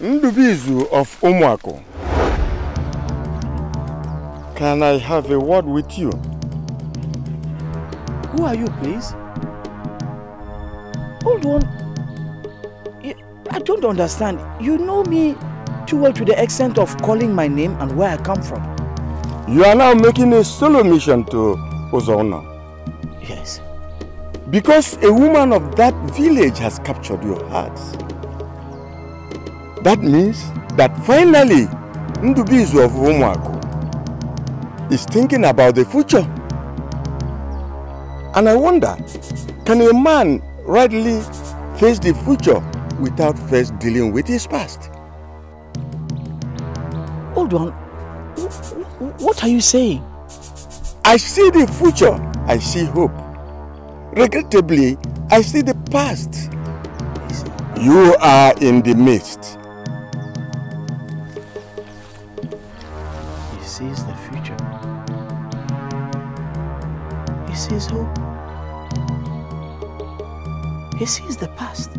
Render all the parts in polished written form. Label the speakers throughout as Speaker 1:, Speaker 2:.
Speaker 1: Ndubizu of Umuako. Can I have a word with you?
Speaker 2: Who are you, please? Hold on. I don't understand. You know me too well to the extent of calling my name and where I come from.
Speaker 1: You are now making a solo mission to Ozono.
Speaker 2: Yes.
Speaker 1: Because a woman of that village has captured your hearts. That means that finally Ndubizu of Umuako is thinking about the future. And I wonder, can a man rightly face the future without first dealing with his past?
Speaker 2: Hold on. What are you saying?
Speaker 1: I see the future. I see hope. Regrettably, I see the past. You are in the midst.
Speaker 2: He sees the future. He sees hope. He sees the past.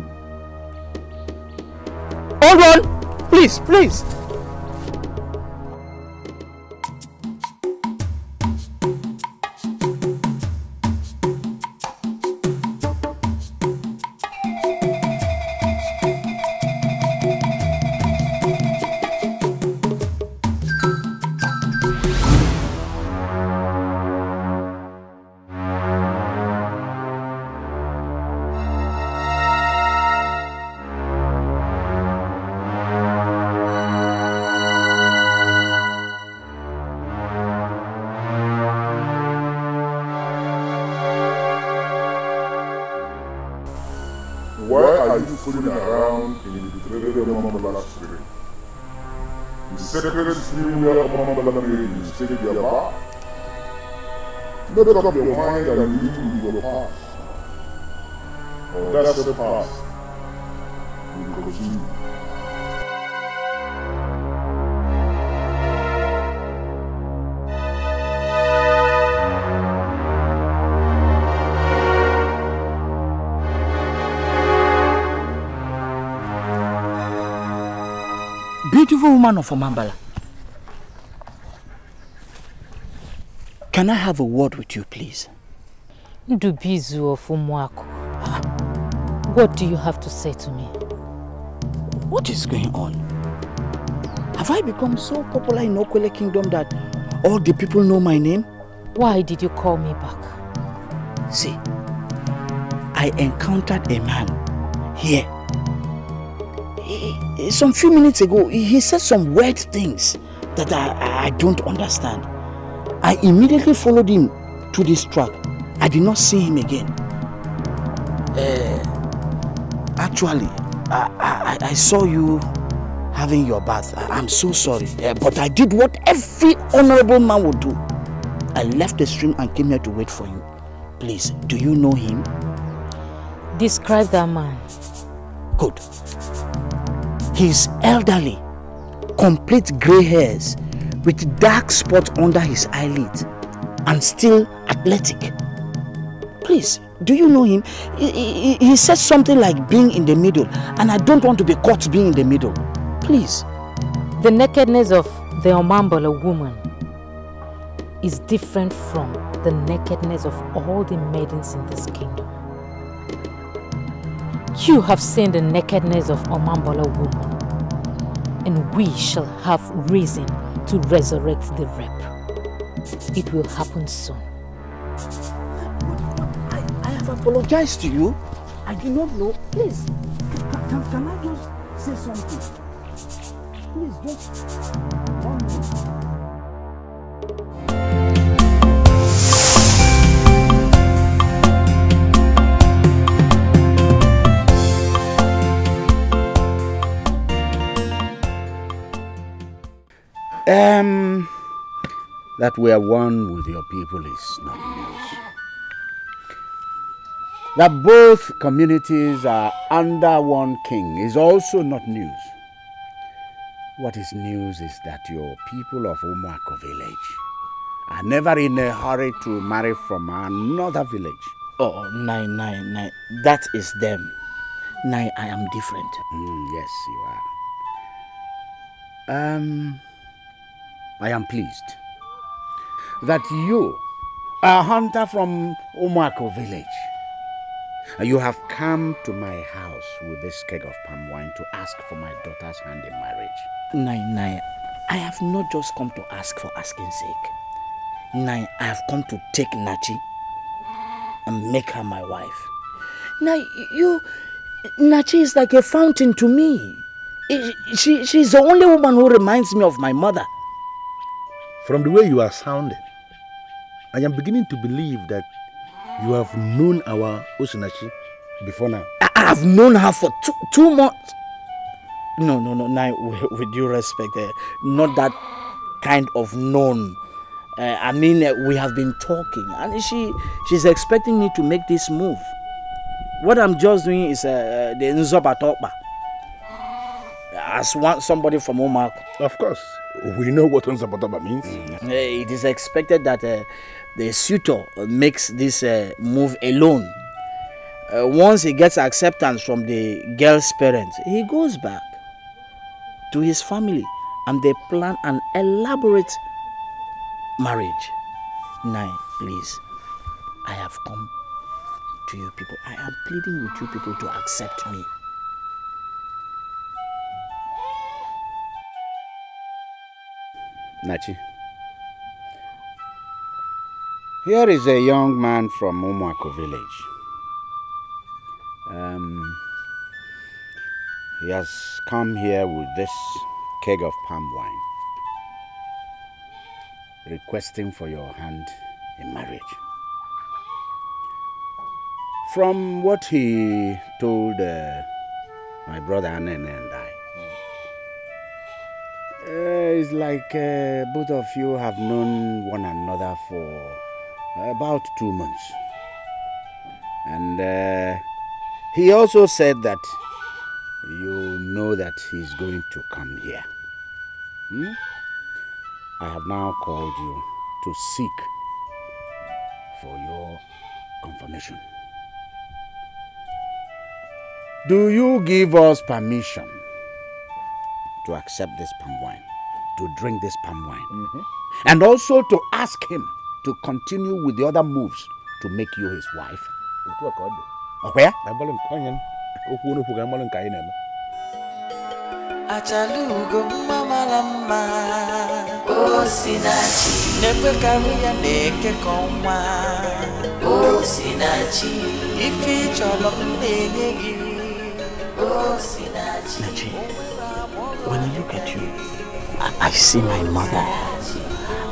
Speaker 2: Hold on! Please, please!
Speaker 3: Fooling around in the Trade of Mambala Street. The secret senior of Mambala is taking your back. Make up your mind and live with your past. Or that's the past. We continue.
Speaker 2: Beautiful woman of Omambala. Can I have a word with you, please?
Speaker 4: Ndubizu of Umuako. What do you have to say to me?
Speaker 2: What is going on? Have I become so popular in Okwele Kingdom that all the people know my name?
Speaker 4: Why did you call me back?
Speaker 2: See, I encountered a man here. Some few minutes ago, he said some weird things that I don't understand. I immediately followed him to this track. I did not see him again. Actually, I saw you having your bath. I'm so sorry, but I did what every honorable man would do. I left the stream and came here to wait for you. Please, do you know him?
Speaker 4: Describe that man.
Speaker 2: Good. He's elderly, complete grey hairs, with dark spots under his eyelids, and still athletic. Please, do you know him? He says something like being in the middle, and I don't want to be caught being in the middle. Please.
Speaker 4: The nakedness of the Omambala woman is different from the nakedness of all the maidens in this kingdom. You have seen the nakedness of Omambala woman, and we shall have reason to resurrect the rep. It will happen soon.
Speaker 2: I have apologized to you. I do not know. Please, can I just say something? Please, just 1 minute.
Speaker 5: That we are one with your people is not news. That both communities are under one king is also not news. What is news is that your people of Umuako village are never in a hurry to marry from another village.
Speaker 2: Oh, Nai, that is them. Nai, I am different.
Speaker 5: Yes, you are. I am pleased that you, a hunter from Umuako village, you have come to my house with this keg of palm wine to ask for my daughter's hand in marriage.
Speaker 2: Nai, I have not just come to ask for asking sake. Nai, I have come to take Nachi and make her my wife. Nai, Nachi is like a fountain to me. She's the only woman who reminds me of my mother.
Speaker 6: From the way you are sounding, I am beginning to believe that you have known our Osinachi before now.
Speaker 2: I have known her for 2 months. No, Nai, with due respect, not that kind of known. I mean, we have been talking, and she's expecting me to make this move. What I'm just doing is the Nzoba Tokba. As somebody from Umuako.
Speaker 6: Of course, we know what Nzoba Tokba means.
Speaker 2: It is expected that the suitor makes this move alone. Once he gets acceptance from the girl's parents, he goes back to his family and they plan an elaborate marriage. Nai, please, I have come to you people. I am pleading with you people to accept me.
Speaker 5: Nachi, here is a young man from Umuako village. He has come here with this keg of palm wine, requesting for your hand in marriage. From what he told my brother Anene and I, it's like both of you have known one another for about 2 months. And he also said that you know that he's going to come here. I have now called you to seek for your confirmation. Do you give us permission to accept this palm wine, to drink this palm wine, and also to ask him to continue with the other moves to make you his wife? Where?
Speaker 7: Achalugo mamalama Osinachi Nepe karuya neke konwa Osinachi Ifi cholo mbenegi Osinachi
Speaker 2: Nachi, when I look at you, I see my mother,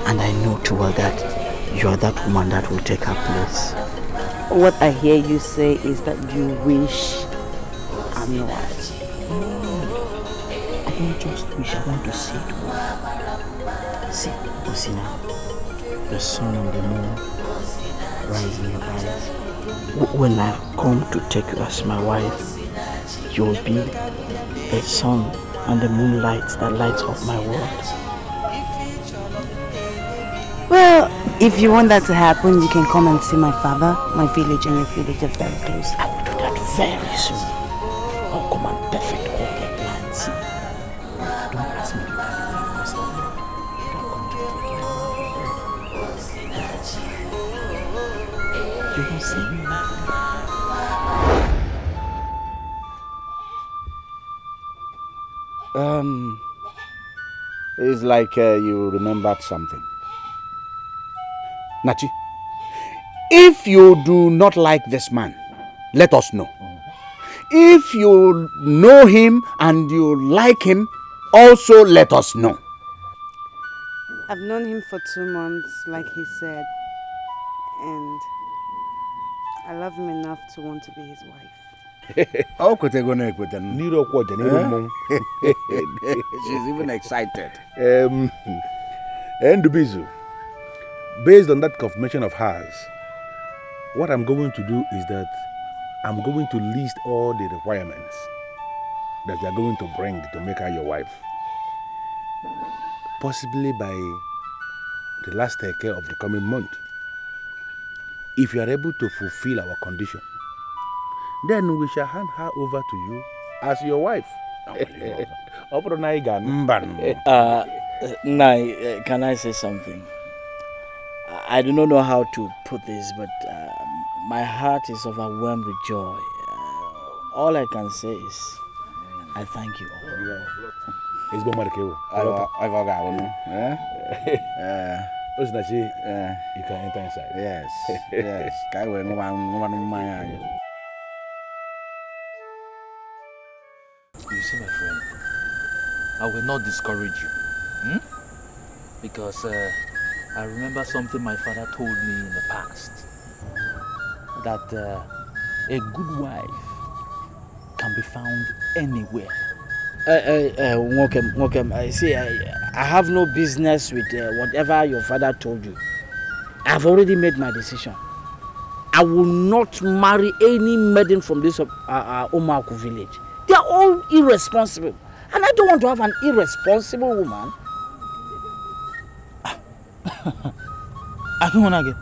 Speaker 2: and I know too well that you are that woman that will take her place.
Speaker 8: What I hear you say is that you wish I'm your wife.
Speaker 2: I don't just wish, I want to see it. See, Osina, the sun and the moon rise in your eyes. When I come to take you as my wife, you will be the sun and the moonlight that lights up my world.
Speaker 8: Well, if you want that to happen, you can come and see my father, my village, and your village are very close.
Speaker 2: I will do that very soon. I'll come and perfect all your plans. Don't ask me to do anything because I come to take you. You won't see me.
Speaker 5: It's like you remembered something. Nachi, if you do not like this man, let us know. If you know him and you like him, also let us know.
Speaker 8: I've known him for 2 months, like he said, and I love him enough to want to be his wife.
Speaker 5: She's even excited.
Speaker 6: Ndubizu, based on that confirmation of hers, what I'm going to do is that I'm going to list all the requirements that you are going to bring to make her your wife. Possibly by the last take of the coming month. If you are able to fulfill our condition, then we shall hand her over to you as your wife.
Speaker 2: Can I say something? I do not know how to put this, but my heart is overwhelmed with joy. All I can say is, I thank you all.
Speaker 6: It's been Markewo.
Speaker 5: I got one.
Speaker 6: You can enter inside.
Speaker 5: Yes.
Speaker 9: You see, my friend, I will not discourage you. Because I remember something my father told me in the past. That a good wife can be found anywhere.
Speaker 2: See, I have no business with whatever your father told you. I've already made my decision. I will not marry any maiden from this Omaku village. They are all irresponsible. And I don't want to have an irresponsible woman.
Speaker 9: I don't want to get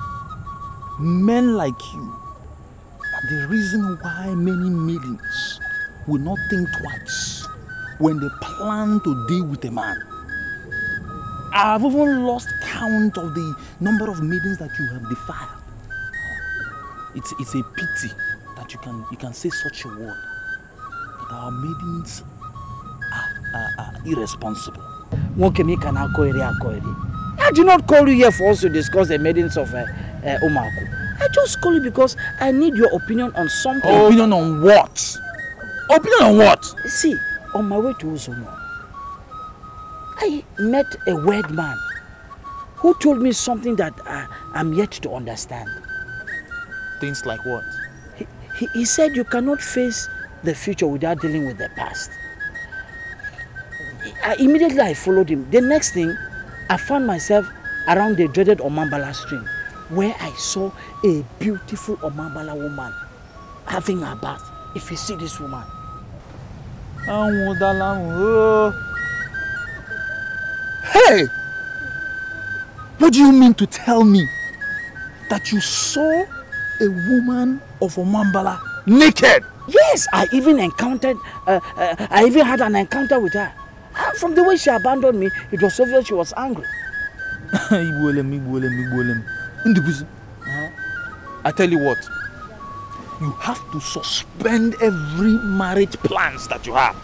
Speaker 9: men like you are the reason why many maidens will not think twice when they plan to deal with a man. I've even lost count of the number of maidens that you have defiled. It's a pity that you can say such a word. That our maidens are irresponsible.
Speaker 2: I did not call you here for us to discuss the maidens of Omaku. I just call you because I need your opinion on something.
Speaker 9: Opinion on what? Opinion on what?
Speaker 2: See, on my way to Uzomo, I met a weird man who told me something that I'm yet to understand.
Speaker 9: Things like what?
Speaker 2: He said you cannot face the future without dealing with the past. Immediately I followed him. The next thing, I found myself around the dreaded Omambala stream, where I saw a beautiful Omambala woman having a bath. If you see this woman.
Speaker 9: Hey! What do you mean to tell me that you saw a woman of Omambala naked?
Speaker 2: Yes, I even had an encounter with her. From the way she abandoned me, it was obvious she was angry.
Speaker 9: I tell you what, you have to suspend every marriage plans that you have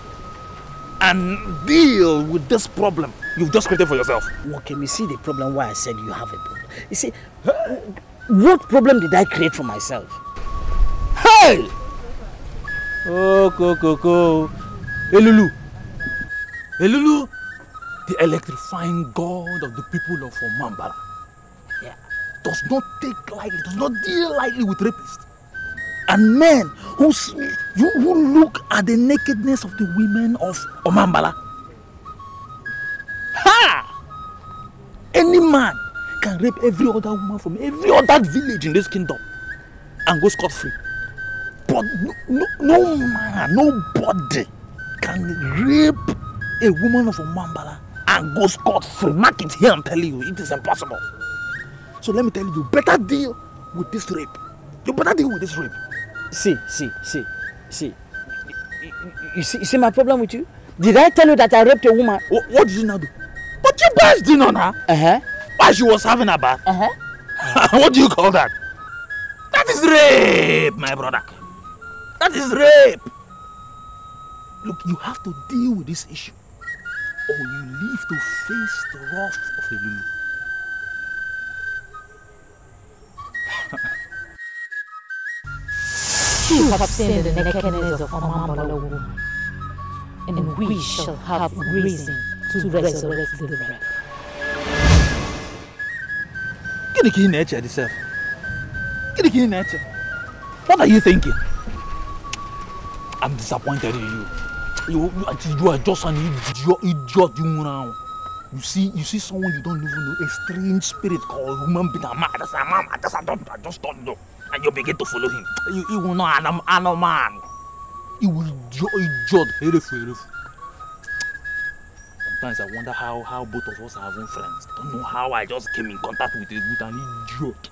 Speaker 9: and deal with this problem you've just created for yourself.
Speaker 2: Okay, you see the problem why I said you have a problem. You see, what problem did I create for myself?
Speaker 9: Hey! Oh, Elulu. Elulu, the electrifying god of the people of Omambala, does not take lightly, does not deal lightly with rapists. And men who look at the nakedness of the women of Omambala. Ha! Any man can rape every other woman from every other village in this kingdom and go scot-free. But no man, nobody can rape a woman of Omambala and go scot-free. Mark it here, I'm telling you, it is impossible. So let me tell you, better deal with this rape. You better deal with this rape.
Speaker 2: See. You see my problem with you? Did I tell you that I raped a woman?
Speaker 9: What did you now do? But you barged in on her. While she was having a bath. What do you call that? That is rape, my brother. That is rape. Look, you have to deal with this issue, or you live to face the wrath of Elulu.
Speaker 4: You have seen the nakedness of Omambala woman, and we shall have reason to resurrect the rep.
Speaker 9: What are you thinking? I'm disappointed in you. You are just an idiot. You see someone you don't even know, a strange spirit called human being. I just don't know. And you begin to follow him. You will not an man. You will idiot. Sometimes I wonder how both of us are having friends. I don't know how I just came in contact with an idiot.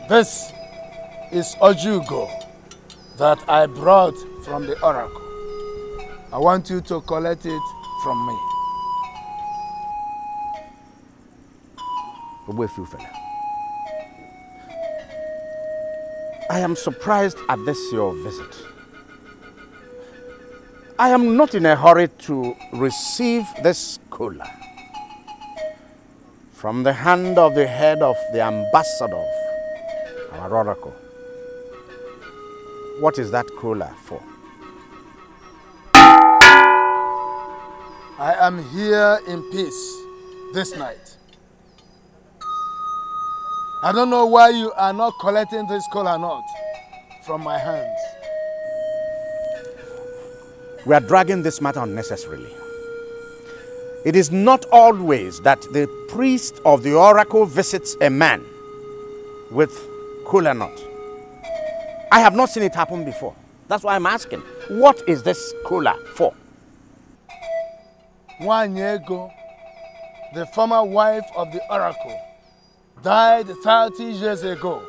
Speaker 10: This is Ojugo that I brought from the oracle. I want you to collect it from me.
Speaker 5: I am surprised at this your visit. I am not in a hurry to receive this kola from the hand of the head of the ambassador of our oracle. What is that kola for?
Speaker 10: I am here in peace this night. I don't know why you are not collecting this kola nut from my hands.
Speaker 5: We are dragging this matter unnecessarily. It is not always that the priest of the oracle visits a man with kola nut. I have not seen it happen before. That's why I'm asking, what is this kola for?
Speaker 10: Nwanyego, the former wife of the oracle, died 30 years ago.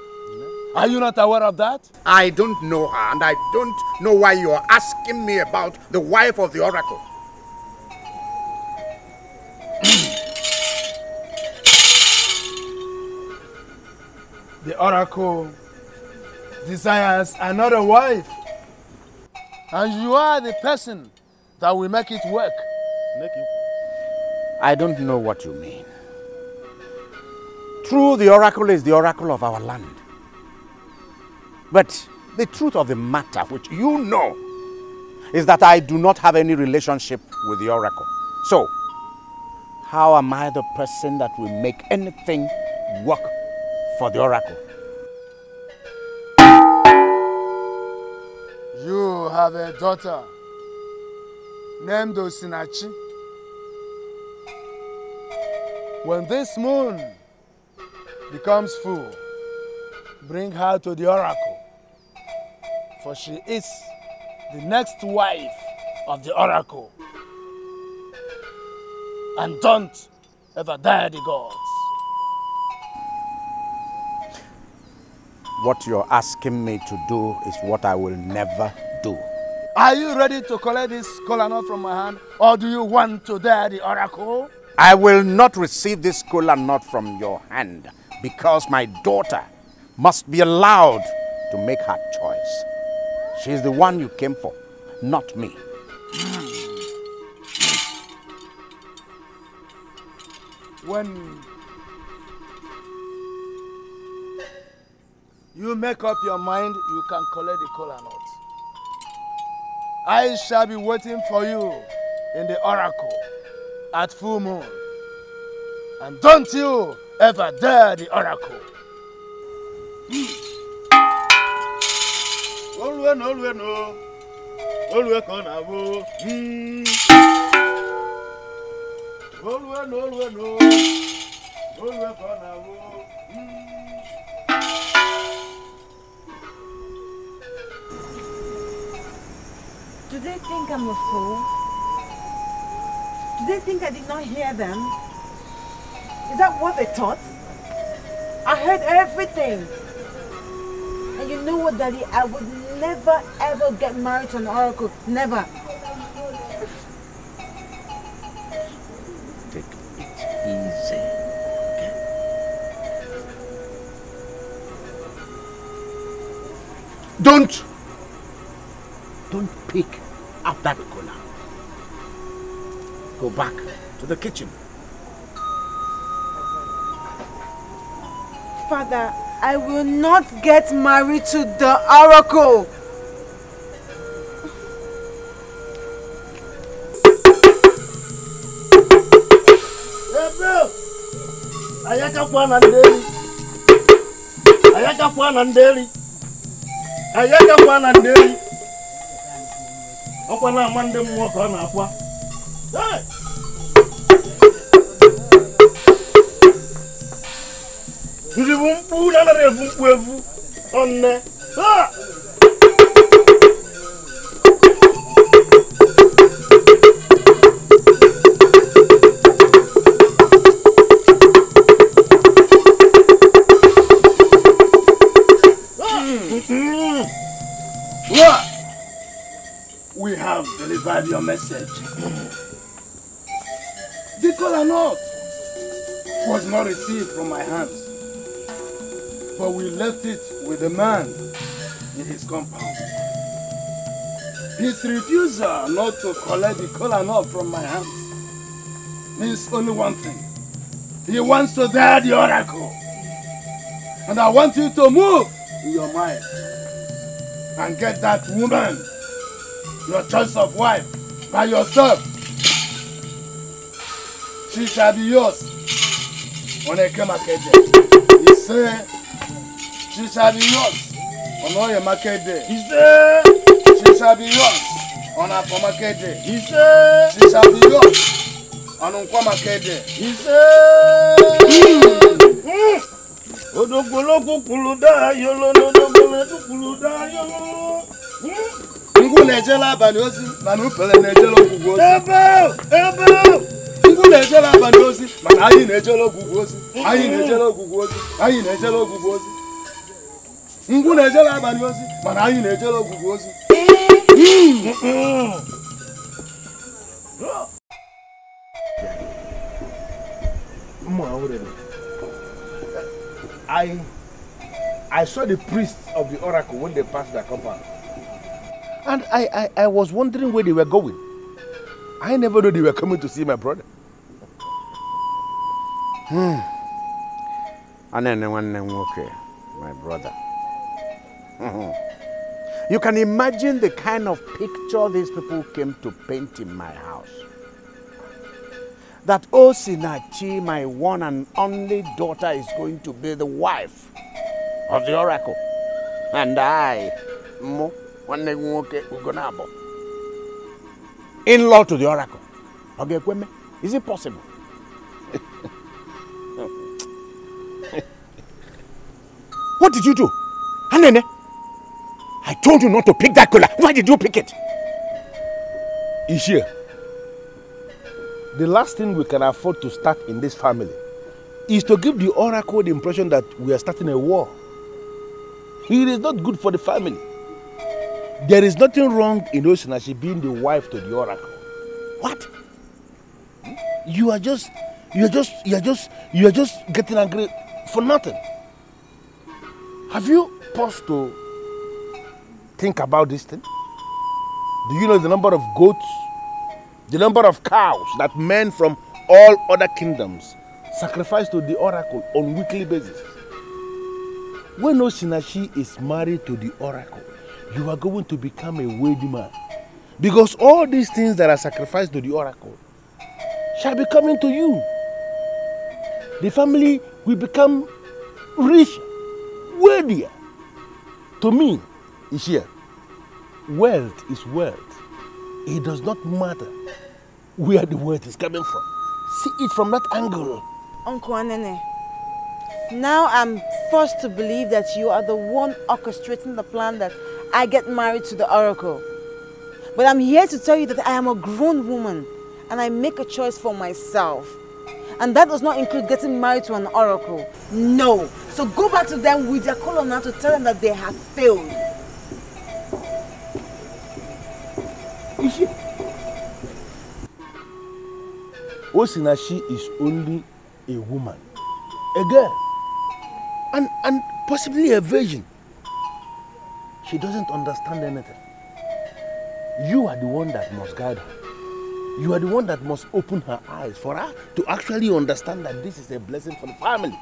Speaker 10: Are you not aware of that?
Speaker 5: I don't know her, and I don't know why you are asking me about the wife of the oracle.
Speaker 10: The oracle desires another wife, and you are the person that will make it work.
Speaker 5: I don't know what you mean. True, the oracle is the oracle of our land. But the truth of the matter, which you know, is that I do not have any relationship with the oracle. So, how am I the person that will make anything work for the oracle?
Speaker 10: You have a daughter named Osinachi. When this moon becomes full, bring her to the oracle, for she is the next wife of the oracle. And don't ever dare the gods.
Speaker 5: What you're asking me to do is what I will never do.
Speaker 10: Are you ready to collect this kola nut from my hand, or do you want to dare the oracle?
Speaker 5: I will not receive this kola nut from your hand because my daughter must be allowed to make her choice. She is the one you came for, not me.
Speaker 10: When you make up your mind, you can collect the kola nut. I shall be waiting for you in the oracle at full moon. And don't you ever dare the oracle.
Speaker 8: Do they think I'm a fool? Do they think I did not hear them? Is that what they thought? I heard everything. And you know what, Daddy? I would never ever get married to an oracle. Never.
Speaker 5: Take it easy. Okay? Don't pick up that kola. Go back to the kitchen.
Speaker 8: Father, I will not get married to the oracle.
Speaker 10: We have delivered your message. The kola nut was not received from my hands, but we left it with the man in his compound. His refusal not to collect the kola nut from my hands means only one thing. He wants to dare the oracle. And I want you to move in your mind and get that woman, your choice of wife, by yourself. She shall be yours when I come market day. He said, she shall be yours on all your market day. He said, she shall be yours on our market day. He said, she shall be yours on our market day. He said, Odogologo kuluda yolo no dogolo kuluda yolo. Ngu nejela banyosi, manu pele nejelo gugosi. Ebe. Ngu nejela banyosi, man ayi nejelo gugosi. Ayi nejelo gugosi. Ayi nejelo gugosi. Ngu nejela banyosi, man ayi nejelo gugosi. I saw the priests of the oracle when they passed their compound. And I was wondering where they were going. I never knew they were coming to see my brother.
Speaker 5: My brother. You can imagine the kind of picture these people came to paint in my house. That Osinachi, my one and only daughter, is going to be the wife of the oracle. And I, in-law to the oracle. Is it possible? What did you do? Hanene? I told you not to pick that color. Why did you pick it?
Speaker 10: Ishia, the last thing we can afford to start in this family is to give the oracle the impression that we are starting a war. It is not good for the family. There is nothing wrong in Osinachi being the wife to the oracle.
Speaker 5: What?
Speaker 10: You are just getting angry for nothing. Have you paused to think about this thing? Do you know the number of goats, the number of cows that men from all other kingdoms sacrifice to the oracle on a weekly basis? When Osinachi is married to the oracle, you are going to become a wealthy man. Because all these things that are sacrificed to the oracle shall be coming to you. The family will become rich, wealthier. To me, Ishia, wealth is wealth. It does not matter where the wealth is coming from. See it from that angle.
Speaker 8: Uncle Anene, now I'm forced to believe that you are the one orchestrating the plan that I get married to the oracle. But I'm here to tell you that I am a grown woman and I make a choice for myself. And that does not include getting married to an oracle. No. So go back to them with their colonel to tell them that they have failed.
Speaker 10: Osinachi is only a woman, a girl, and possibly a virgin. She doesn't understand anything. You are the one that must guide her. You are the one that must open her eyes for her to actually understand that this is a blessing for the family.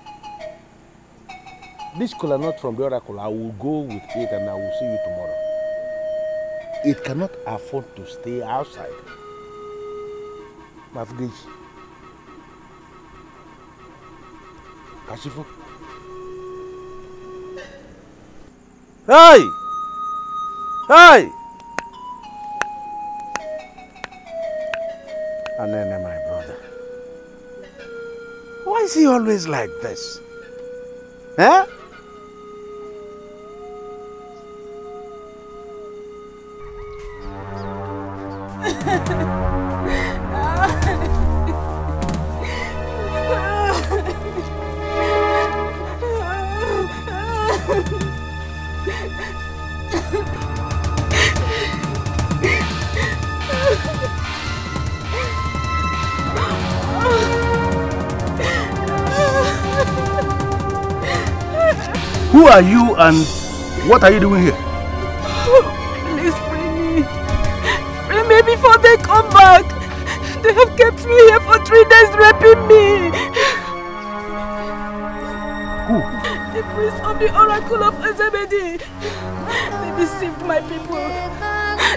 Speaker 10: This kola nut from the oracle, I will go with it and I will see you tomorrow. It cannot afford to stay outside. Mafdish. Kashifu.
Speaker 5: Hey! Hey! Anene, my brother. Why is he always like this? Huh?
Speaker 6: Who are you and what are you doing here?
Speaker 8: Please free me. Free me before they come back. They have kept me here for 3 days raping me.
Speaker 6: Who?
Speaker 8: The priest of the oracle of Ezebedi. They deceived my people.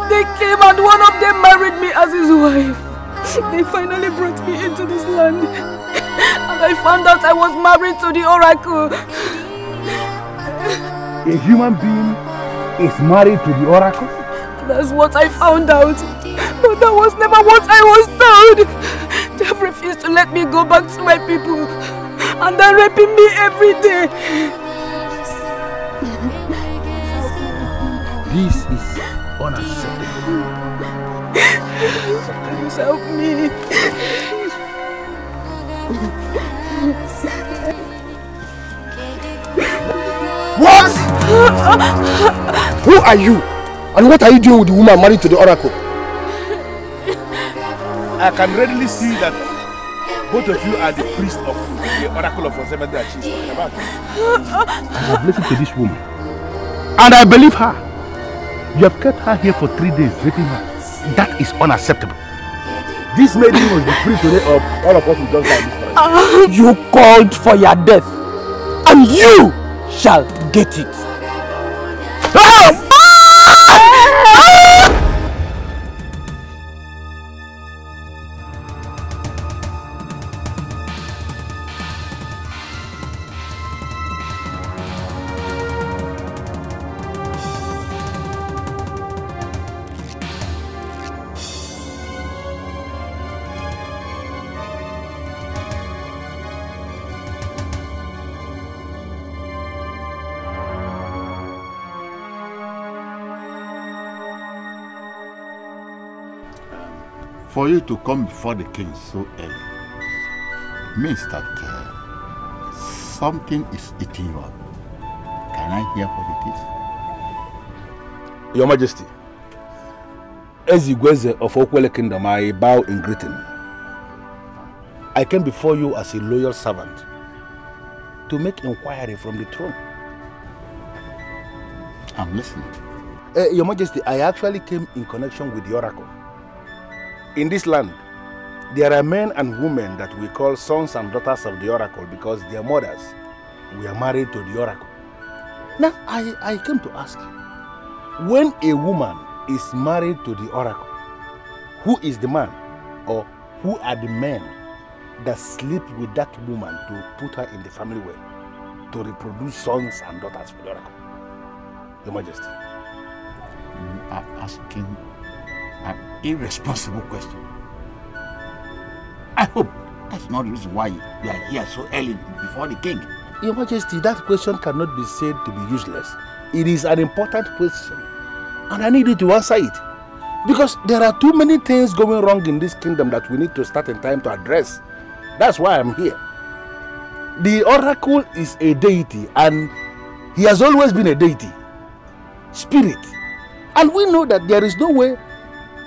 Speaker 8: They came and one of them married me as his wife. They finally brought me into this land. And I found out I was married to the oracle.
Speaker 6: A human being is married to the oracle?
Speaker 8: That's what I found out. But that was never what I was told. They have refused to let me go back to my people. And they're raping me every day.
Speaker 6: This is unacceptable.
Speaker 8: Please help me.
Speaker 11: What? Who are you? And what are you doing with the woman married to the oracle?
Speaker 6: I can readily see that both of you are the priest of the oracle of Ezebedi that she's talking about. I have listened to this woman and I believe her. You have kept her here for 3 days, raping her. That is unacceptable. This maiden was be free today or all of us will just die this time.
Speaker 11: You called for your death and you shall get it.
Speaker 12: For you to come before the king so early means that something is eating you up. Can I hear what it is?
Speaker 6: Your Majesty, as Igweze of Okwele Kingdom, I bow in greeting. I came before you as a loyal servant to make inquiry from the throne.
Speaker 12: I'm listening.
Speaker 6: Your Majesty, I actually came in connection with the oracle. In this land, there are men and women that we call sons and daughters of the oracle because their mothers were married to the oracle. Now, I came to ask you, when a woman is married to the oracle, who is the man or who are the men that sleep with that woman to put her in the family way to reproduce sons and daughters for the oracle? Your Majesty.
Speaker 12: You are asking an irresponsible question. I hope that's not the reason why you are here so early before the king.
Speaker 6: Your Majesty, that question cannot be said to be useless. It is an important question and I need you to answer it. Because there are too many things going wrong in this kingdom that we need to start in time to address. That's why I'm here. The oracle is a deity and he has always been a deity. Spirit. And we know that there is no way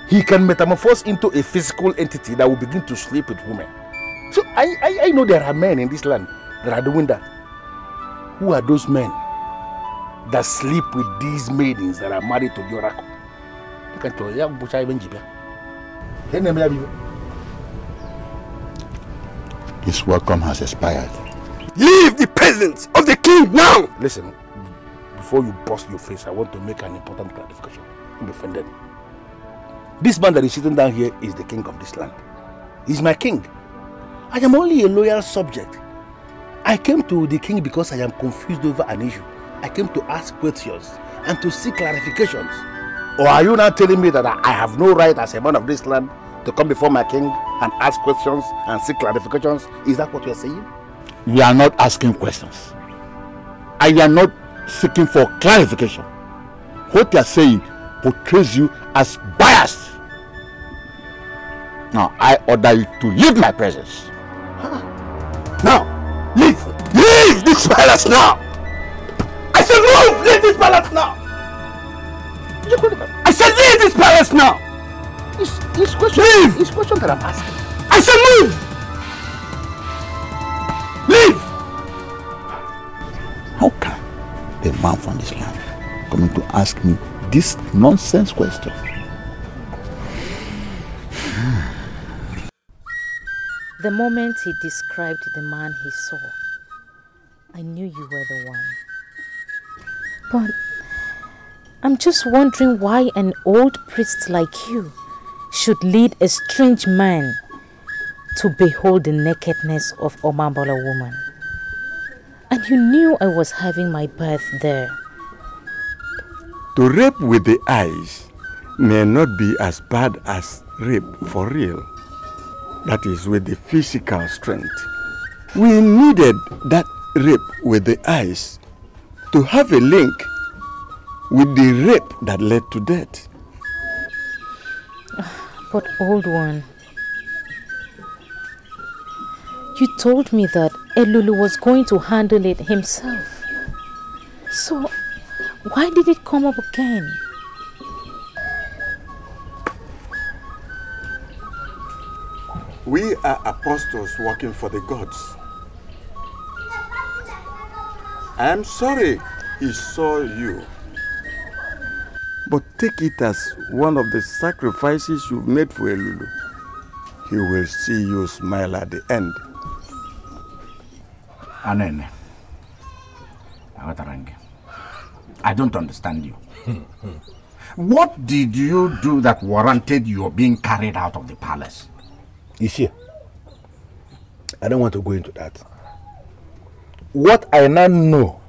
Speaker 6: he can metamorphose into a physical entity that will begin to sleep with women. So I know there are men in this land that are doing that. Who are those men that sleep with these maidens that are married to the oracle?
Speaker 12: His welcome has expired.
Speaker 11: Leave the presence of the king now!
Speaker 6: Listen, before you bust your face, I want to make an important clarification. Don't be offended. This man that is sitting down here is the king of this land. He's my king. I am only a loyal subject. I came to the king because I am confused over an issue. I came to ask questions and to seek clarifications. Or are you now telling me that I have no right as a man of this land to come before my king and ask questions and seek clarifications? Is that what you are saying?
Speaker 12: We are not asking questions. I am not seeking for clarification. What you are saying portrays you as biased. Now, I order you to leave my presence.
Speaker 11: Now, leave! Leave this palace now! I said move! Leave this palace now! I said leave this palace now!
Speaker 12: This question,
Speaker 11: leave!
Speaker 12: This question that I'm asking.
Speaker 11: I said move! Leave!
Speaker 12: How can a man from this land come to ask me this nonsense question?
Speaker 4: The moment he described the man he saw, I knew you were the one. But I'm just wondering why an old priest like you should lead a strange man to behold the nakedness of Omambola woman. And you knew I was having my birth there.
Speaker 1: To rape with the eyes may not be as bad as rape for real. That is with the physical strength. We needed that rape with the eyes to have a link with the rape that led to death.
Speaker 4: But old one, you told me that Elulu was going to handle it himself. So, why did it come up again?
Speaker 1: We are apostles working for the gods. I am sorry he saw you. But take it as one of the sacrifices you've made for Elulu. He will see you smile at the end.
Speaker 12: Anene, I don't understand you. What did you do that warranted your being carried out of the palace?
Speaker 6: Ishi, I don't want to go into that. What I now know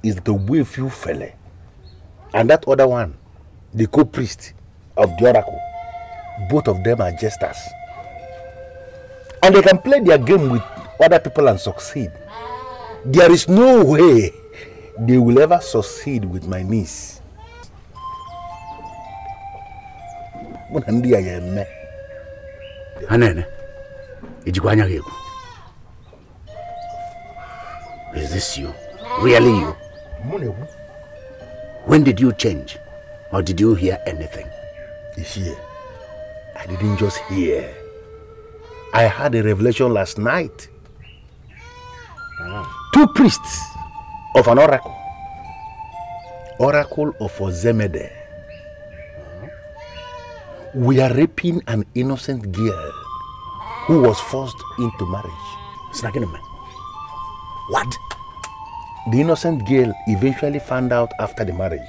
Speaker 6: is the Wefu fella and that other one, the co-priest of the oracle, both of them are jesters. And they can play their game with other people and succeed. There is no way they will ever succeed with my niece.
Speaker 12: Anene, is this you? Really you? When did you change? Or did you hear anything?
Speaker 6: Ishi, I didn't just hear. I had a revelation last night. Two priests of an oracle. Oracle of Ozemede. We are raping an innocent girl who was forced into marriage.
Speaker 12: What?
Speaker 6: The innocent girl eventually found out after the marriage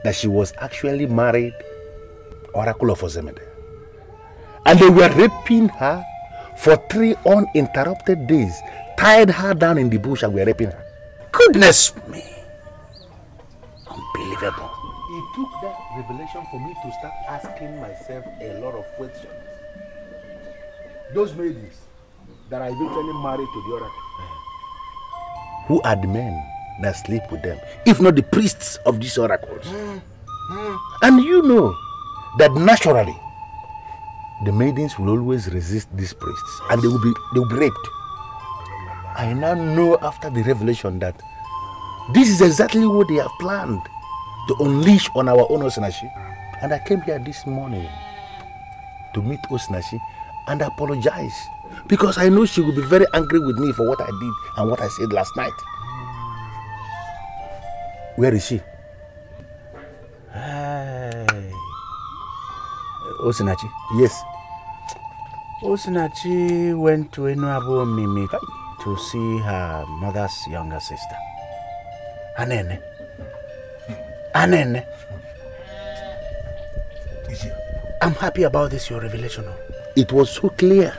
Speaker 6: that she was actually married Oracle of Ozemede. And they were raping her for 3 uninterrupted days, tied her down in the bush and were raping her.
Speaker 12: Goodness me. Unbelievable.
Speaker 6: It took that revelation for me to start asking myself a lot of questions. Those maidens that are eventually married to the oracle, who are the men that sleep with them, if not the priests of these oracles? And you know that naturally the maidens will always resist these priests and they will be raped. I now know after the revelation that this is exactly what they have planned to unleash on our own Osinachi. And I came here this morning to meet Osinachi and apologize, because I know she will be very angry with me for what I did and what I said last night. Where is she?
Speaker 5: Hey. Osinachi?
Speaker 6: Yes.
Speaker 5: Osinachi went to Enuabo Mimi to see her mother's younger sister. Anene. Anene. I'm happy about this, your revelation.
Speaker 6: It was so clear.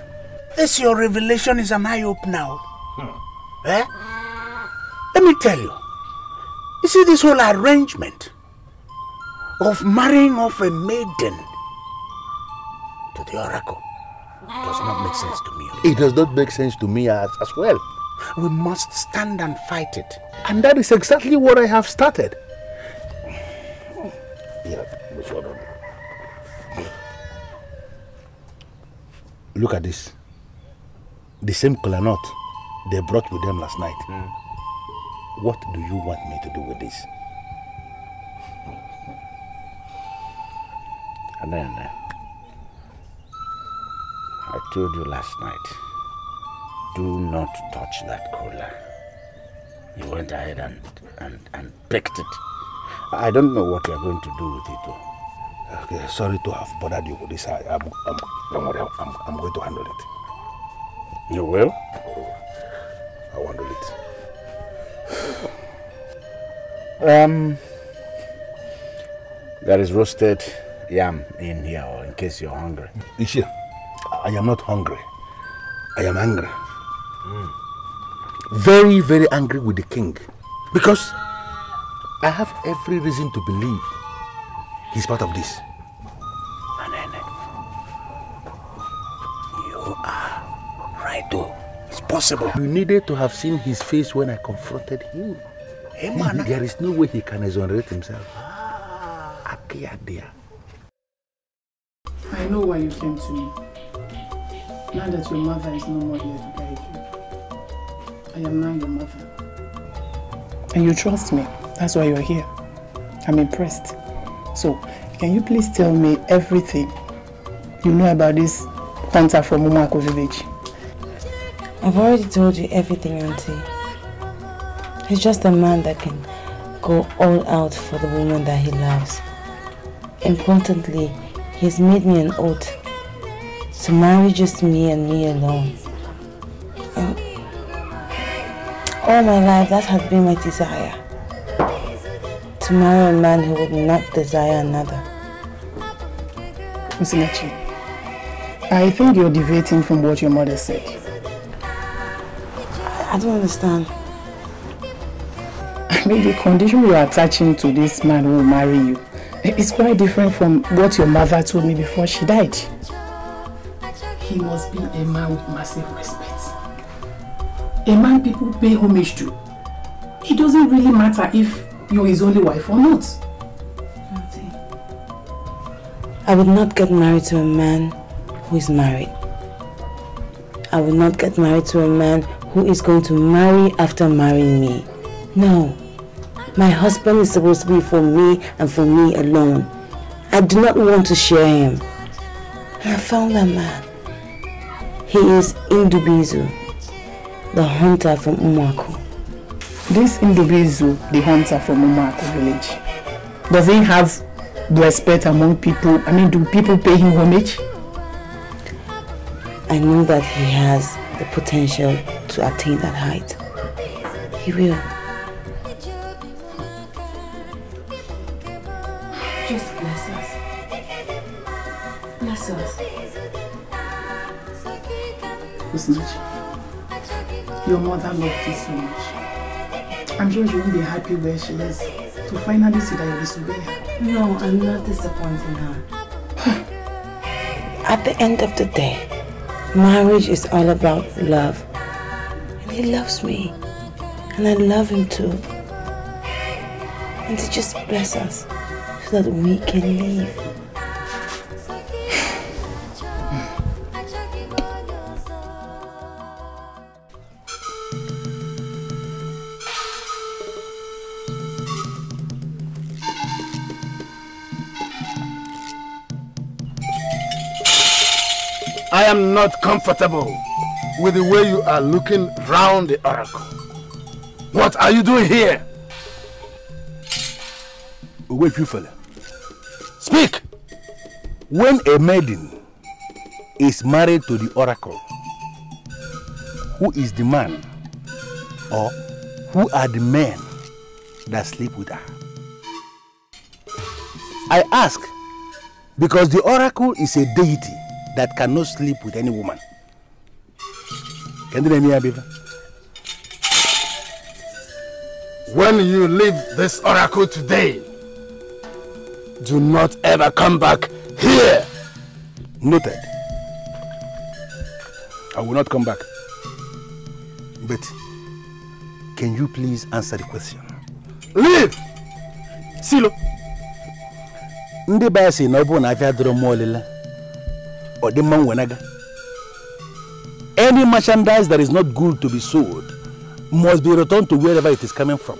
Speaker 5: This your revelation is an eye-opener. Eh? Let me tell you. You see, this whole arrangement of marrying off a maiden to the oracle does not make sense to me.
Speaker 6: It does not make sense to me as well.
Speaker 5: We must stand and fight it.
Speaker 6: And that is exactly what I have started. Look at this. The same kola nut they brought with them last night. What do you want me to do with this?
Speaker 5: Ananda, I told you last night, do not touch that kola. You went ahead and picked it. I don't know what you're going to do with it, though.
Speaker 6: Okay, sorry to have bothered you with this. Don't worry, I'm going to handle it.
Speaker 5: You will?
Speaker 6: I'll handle it.
Speaker 5: There is roasted yam in here, in case you're hungry.
Speaker 6: Ishi, I am not hungry. I am angry. Very, very angry with the king. Because I have every reason to believe he's part of this.
Speaker 5: Anene, you are right, though. It's possible.
Speaker 6: You needed to have seen his face when I confronted him.
Speaker 5: Hey, man.
Speaker 6: There is no way he can exonerate himself.
Speaker 13: I know why you came to me. Now that your mother is no more here to guide you. I am now your mother. And you trust me. That's why you're here. I'm impressed. So, can you please tell me everything you know about this hunter from Umuako village?
Speaker 4: I've already told you everything, Auntie. He's just a man that can go all out for the woman that he loves. Importantly, he's made me an oath to marry just me and me alone. And all my life, that has been my desire. To marry a man who would not desire another.
Speaker 13: Osinachi, I think you're deviating from what your mother said.
Speaker 4: I don't understand.
Speaker 13: I mean, the condition you are attaching to this man who will marry you is quite different from what your mother told me before she died. He must be a man with massive respect. A man people pay homage to. It doesn't really matter if you're his only wife or not.
Speaker 4: Auntie, I would not get married to a man who is married. I would not get married to a man who is going to marry after marrying me. No. My husband is supposed to be for me and for me alone. I do not want to share him. And I found that man. He is Ndubuizu, the hunter from Umuako.
Speaker 13: This Ndubuizu, the hunter from Umuako village, does he have respect among people? I mean, do people pay him homage?
Speaker 4: I know that he has the potential to attain that height. He will. Just bless us. Bless us.
Speaker 13: Osinachi, your mother loved you so much. I'm sure she won't be happy where she is to finally see that you disobey her.
Speaker 4: No, I'm not disappointing her. At the end of the day, marriage is all about love. And he loves me. And I love him too. And to just bless us so that we can leave.
Speaker 10: I am not comfortable with the way you are looking round the oracle. What are you doing here?
Speaker 6: Wait, you fella. Speak! When a maiden is married to the oracle, who is the man or who are the men that sleep with her? I ask because the oracle is a deity that cannot sleep with any woman. Can you hear me?
Speaker 10: When you leave this oracle today, do not ever come back here.
Speaker 6: Noted. I will not come back. But can you please answer the question?
Speaker 10: Leave! Silo.
Speaker 6: Ndị baya si na ọ bụ na afịa dọrọ mmụọ ọlịla ọ dị mma nwanaga Any merchandise that is not good to be sold must be returned to wherever it is coming from.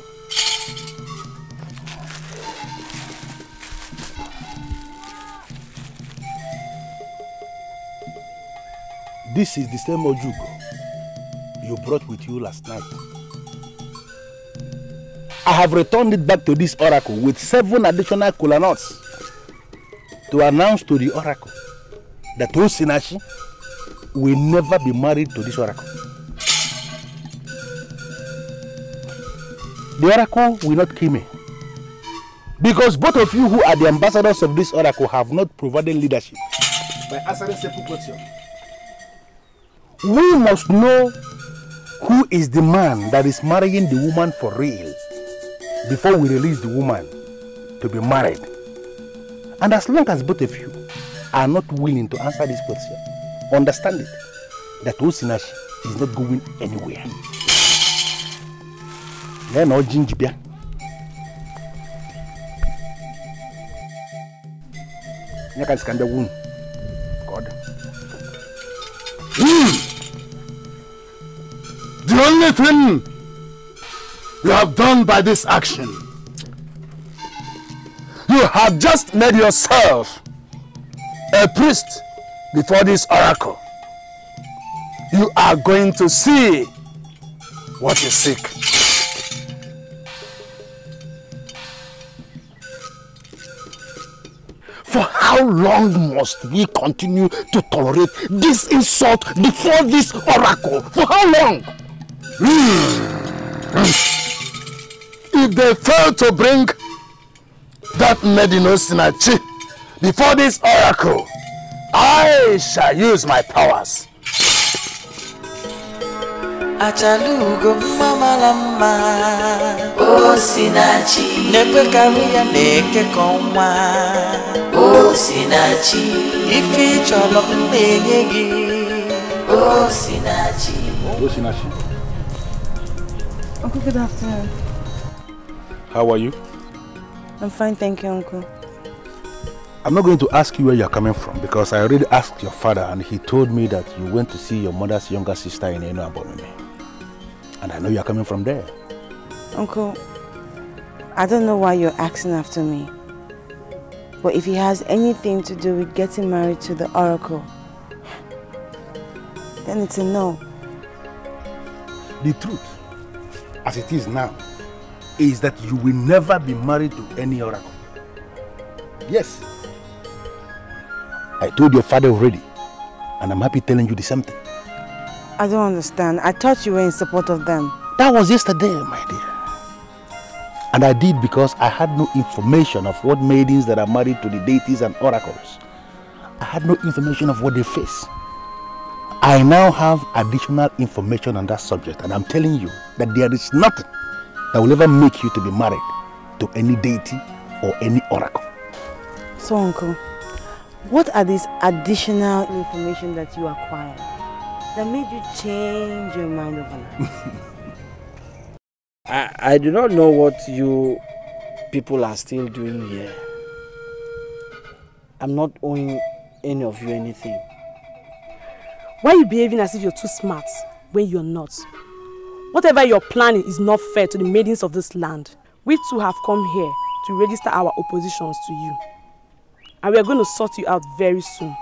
Speaker 6: This is the same Ojugo you brought with you last night. I have returned it back to this oracle with 7 additional kola nuts to announce to the oracle that Osinachi will never be married to this oracle. The oracle will not kill me, because both of you who are the ambassadors of this oracle have not provided leadership by answering simple questions. We must know who is the man that is marrying the woman for real before we release the woman to be married. And as long as both of you are not willing to answer this question, understand it, that Osinachi is not going anywhere. Then no Jinjibia. God.
Speaker 10: The only thing you have done by this action, you have just made yourself a priest before this oracle. You are going to see what you seek. For how long must we continue to tolerate this insult before this oracle? For how long? If they fail to bring that maiden Osinachi before this oracle, I shall use my powers.
Speaker 7: Achalugo mama lama Osinachi Nekwe kawiya neke konwa Osinachi Ifi cholo mbeyegi Osinachi.
Speaker 6: Osinachi.
Speaker 8: Uncle, good afternoon.
Speaker 6: How are you?
Speaker 8: I'm fine, thank you, Uncle.
Speaker 6: I'm not going to ask you where you're coming from, because I already asked your father and he told me that you went to see your mother's younger sister in Eno Abomime. And I know you're coming from there.
Speaker 8: Uncle, I don't know why you're asking after me. But if he has anything to do with getting married to the oracle, then it's a no.
Speaker 6: The truth, as it is now, is that you will never be married to any oracle. Yes. I told your father already, and I'm happy telling you the same thing.
Speaker 8: I don't understand. I thought you were in support of them.
Speaker 6: That was yesterday, my dear. And I did because I had no information of what maidens that are married to the deities and oracles. I had no information of what they face. I now have additional information on that subject, and I'm telling you that there is nothing that will ever make you to be married to any deity or any oracle.
Speaker 8: So, Uncle, what are these additional information that you acquired that made you change your mind overnight?
Speaker 2: I do not know what you people are still doing here. I'm not owing any of you anything.
Speaker 14: Why are you behaving as if you're too smart when you're not? Whatever you're planning is not fair to the maidens of this land. We too have come here to register our oppositions to you. And we are going to sort you out very soon.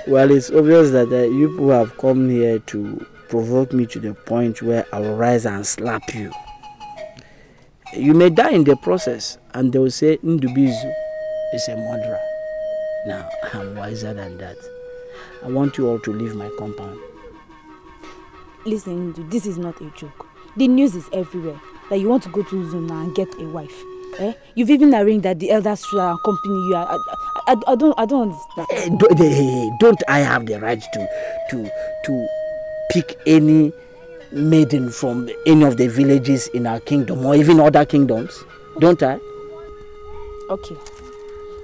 Speaker 2: Well, it's obvious that you people have come here to provoke me to the point where I will rise and slap you. You may die in the process, and they will say Ndubizu is a murderer. Now, I'm wiser than that. I want you all to leave my compound.
Speaker 4: Listen, Ndu, this is not a joke. The news is everywhere that you want to go to Zuna and get a wife. You've even arranged that the elders should accompany you. I don't understand.
Speaker 2: Don't I have the right to pick any maiden from any of the villages in our kingdom or even other kingdoms? Don't I?
Speaker 4: Okay.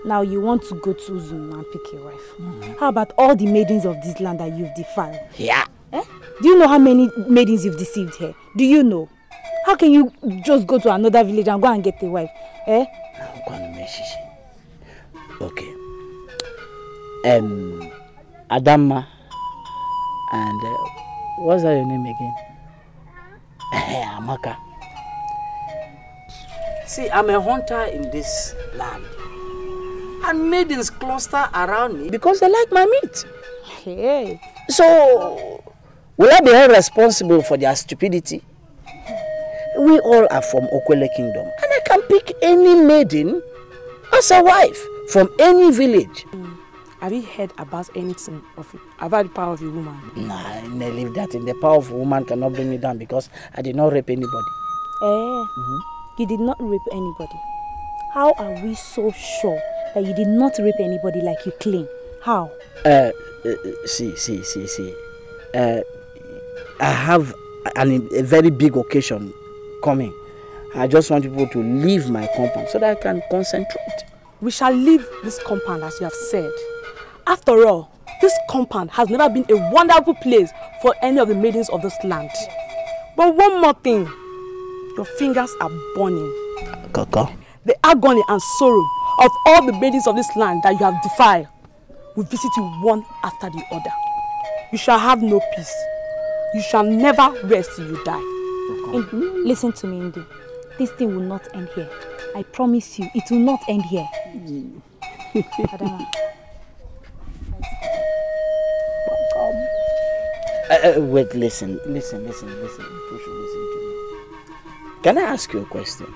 Speaker 4: Now you want to go to Zuna and pick a wife. How about all the maidens of this land that you've defiled?
Speaker 2: Yeah.
Speaker 4: Do you know how many maidens you've deceived here? Do you know? How can you just go to another village and go and get a wife?
Speaker 2: Okay. Adama, and what's that your name again? Amaka. See, I'm a hunter in this land, and maidens cluster around me because they like my meat.
Speaker 14: Hey.
Speaker 2: So, will I be held responsible for their stupidity? We all are from Okwele Kingdom, and I can pick any maiden as a wife from any village.
Speaker 14: Have you heard about anything of it, about the power of a woman?
Speaker 2: Nah, I never leave that in. The power of a woman cannot bring me down because I did not rape anybody.
Speaker 4: You did not rape anybody. How are we so sure that you did not rape anybody like you claim? How?
Speaker 2: See. I have a very big occasion coming. I just want people to leave my compound so that I can concentrate.
Speaker 14: We shall leave this compound as you have said. After all, this compound has never been a wonderful place for any of the maidens of this land. But one more thing, your fingers are burning.
Speaker 2: Kaka.
Speaker 14: The agony and sorrow of all the maidens of this land that you have defiled will visit you one after the other. You shall have no peace. You shall never rest till you die.
Speaker 4: Indu, listen to me, Indu. This thing will not end here. I promise you, it will not end here. Adama.
Speaker 2: Wait, listen. You should listen to me. Can I ask you a question?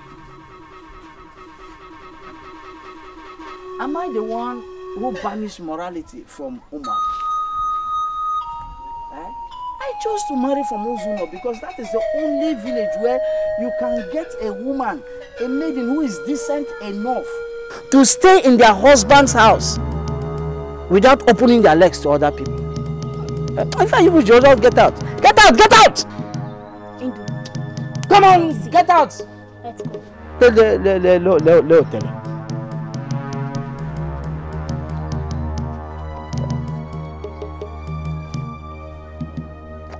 Speaker 2: Am I the one who banished morality from Umar? I chose to marry from Ozuno because that is the only village where you can get a woman, a maiden who is decent enough to stay in their husband's house without opening their legs to other people. In fact, you should just get out. Get out! Get out! Come on, get out!
Speaker 4: Let's go.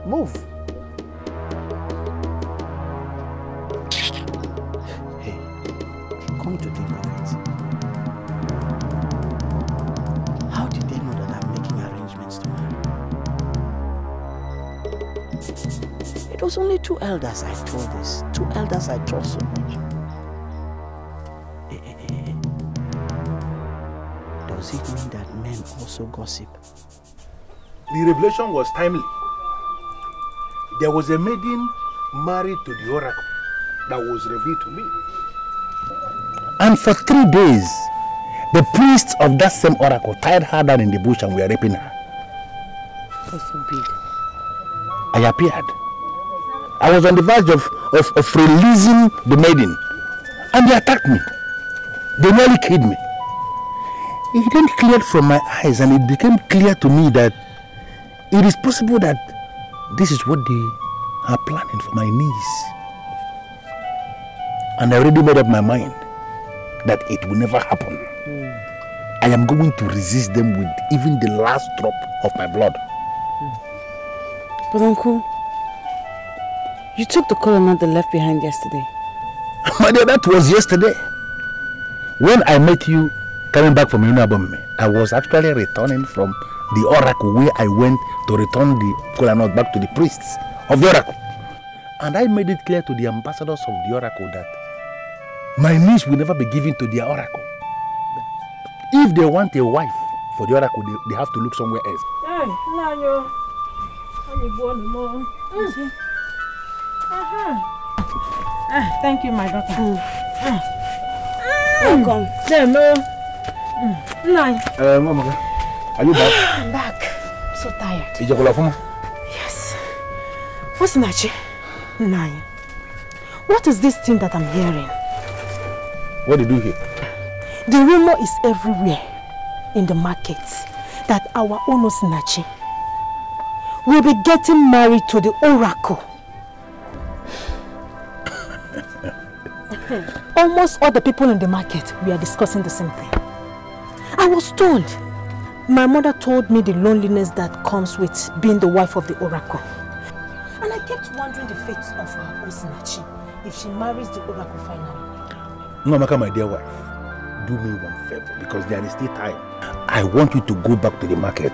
Speaker 2: Move. Hey, come to think of it. How did they know that I'm making arrangements to marry? It was only 2 elders I told this. 2 elders I trust so much. Does it mean that men also gossip?
Speaker 6: The revelation was timely. There was a maiden married to the oracle that was revealed to me.
Speaker 12: And for 3 days, the priests of that same oracle tied her down in the bush and were raping her.
Speaker 2: God forbid.
Speaker 12: I appeared. I was on the verge of releasing the maiden, and they attacked me. They nearly killed me. It then cleared from my eyes, and it became clear to me that it is possible that this is what they are planning for my niece. And I already made up my mind that it will never happen. I am going to resist them with even the last drop of my blood.
Speaker 14: But uncle, you took the colonel they left behind yesterday.
Speaker 12: My dear, that was yesterday. When I met you coming back from Unabome, I was actually returning from the oracle where I went to return the colonel back to the priests of the oracle. And I made it clear to the ambassadors of the oracle that my niece will never be given to their oracle. If they want a wife for the oracle, they have to look somewhere else.
Speaker 8: Thank you, my daughter.
Speaker 14: Welcome.
Speaker 12: Mama, are you back?
Speaker 14: I'm back. I'm so tired.
Speaker 8: Yes. What's Nachi? Nai. What is this thing that I'm hearing?
Speaker 12: What did you hear?
Speaker 8: The rumor is everywhere in the markets that our Ono Sinachi will be getting married to the oracle. Almost all the people in the market, we are discussing the same thing. I was told. My mother told me the loneliness that comes with being the wife of the oracle. And I kept wondering the fate of her Osinachi if she marries the oracle finally.
Speaker 12: Mamaka, my dear wife, do me one favor because there is still time. I want you to go back to the market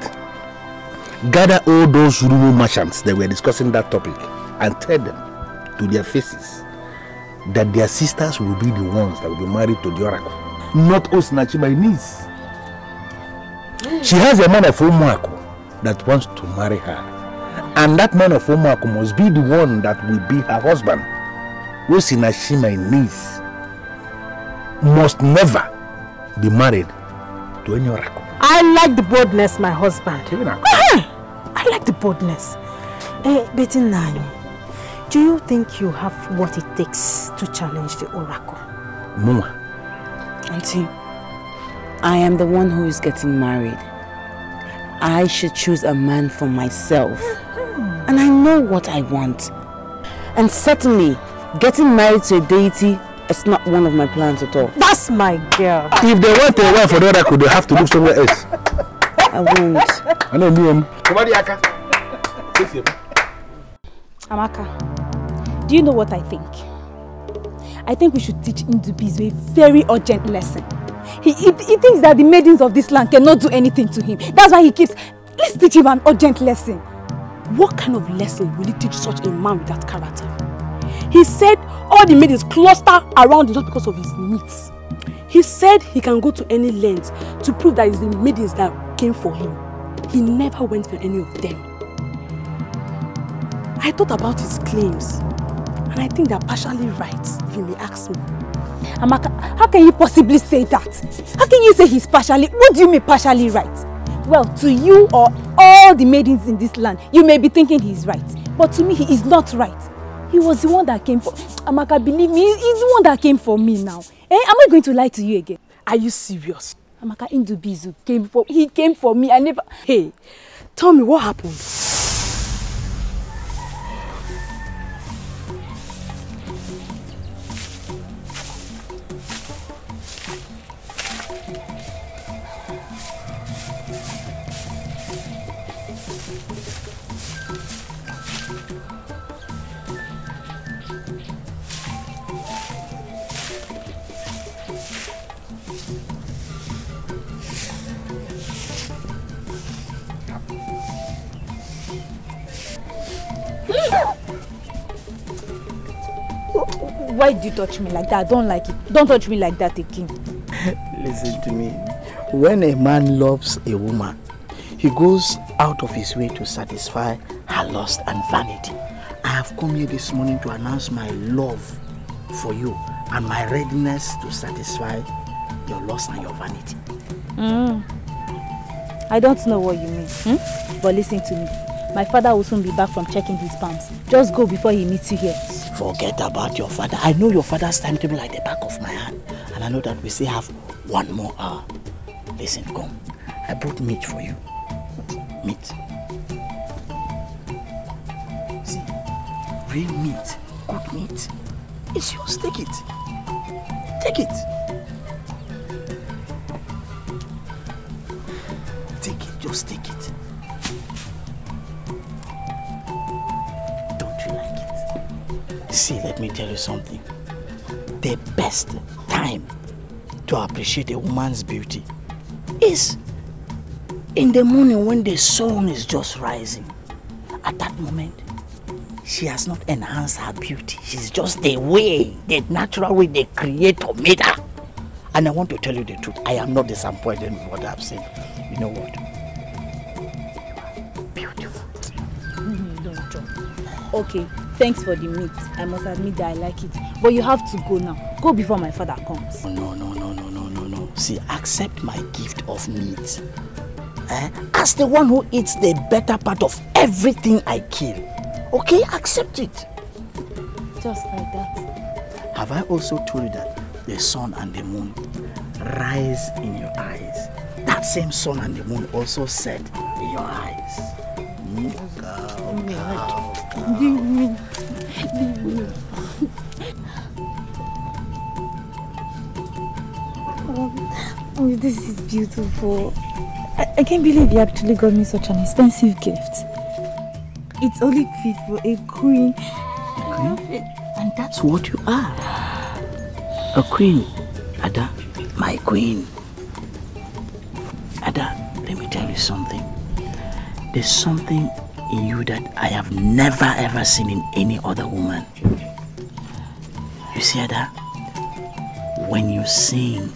Speaker 12: gather all those Urumu merchants that were discussing that topic and tell them to their faces that their sisters will be the ones that will be married to the oracle, not Osinachi, my niece. She has a man of Umuako that wants to marry her, and that man of Umuako must be the one that will be her husband. Osinachi, my niece, must never be married to any oracle.
Speaker 15: I like the boldness, my husband. I like the boldness. Betty Nani, do you think you have what it takes to challenge the oracle?
Speaker 12: Mama.
Speaker 16: Auntie, I am the one who is getting married. I should choose a man for myself. And I know what I want. And certainly, getting married to a deity is not one of my plans at all.
Speaker 15: That's my girl.
Speaker 12: If they want a wife for the oracle, they have to look somewhere else.
Speaker 16: I won't.
Speaker 12: I know me.
Speaker 17: Amaka, do you know what I think? I think we should teach Ndubizu a very urgent lesson. He thinks that the maidens of this land cannot do anything to him. That's why he keeps... Let's teach him an urgent lesson.
Speaker 14: What kind of lesson will he teach such a man with that character? He said all the maidens cluster around him just because of his needs. He said he can go to any length to prove that it's the maidens that came for him. He never went for any of them. I thought about his claims, and I think they're partially right, if you may ask me.
Speaker 17: Amaka, how can you possibly say that? How can you say he's partially... What do you mean partially right? Well, to you or all the maidens in this land, you may be thinking he's right. But to me, he is not right. He was the one that came for... Amaka, believe me, he's the one that came for me now. Am I going to lie to you again?
Speaker 14: Are you serious?
Speaker 17: Amaka, Ndubizu he came for me. I never...
Speaker 14: Hey, tell me what happened.
Speaker 17: Why did you touch me like that? I don't like it. Don't touch me like that again.
Speaker 2: Listen to me. When a man loves a woman, he goes out of his way to satisfy her lust and vanity. I have come here this morning to announce my love for you and my readiness to satisfy your lust and your vanity.
Speaker 17: I don't know what you mean, but listen to me. My father will soon be back from checking his palms. Just go before he meets you here.
Speaker 2: Forget about your father. I know your father's timetable like the back of my hand. And I know that we still have 1 more hour. Listen, come. I brought meat for you. Meat. See, real meat, good meat. It's yours, take it. Take it. Take it, just take it. See, let me tell you something. The best time to appreciate a woman's beauty is in the morning when the sun is just rising. At that moment, she has not enhanced her beauty. She's just the way, the natural way the Creator made her. And I want to tell you the truth. I am not disappointed with what I've seen. You know what? You are beautiful.
Speaker 17: Don't jump. Okay. Thanks for the meat. I must admit that I like it. But you have to go now. Go before my father comes.
Speaker 2: No. See, accept my gift of meat. As the one who eats the better part of everything I kill. Okay, accept it.
Speaker 17: Just like that.
Speaker 2: Have I also told you that the sun and the moon rise in your eyes? That same sun and the moon also set in your eyes.
Speaker 17: Oh, this is beautiful. I can't believe you actually got me such an expensive gift. It's only fit for a queen.
Speaker 2: Queen? And that's what you are. A queen. Ada, my queen. Ada, let me tell you something. There's something in you that I have never ever seen in any other woman. You see, Ada, when you sing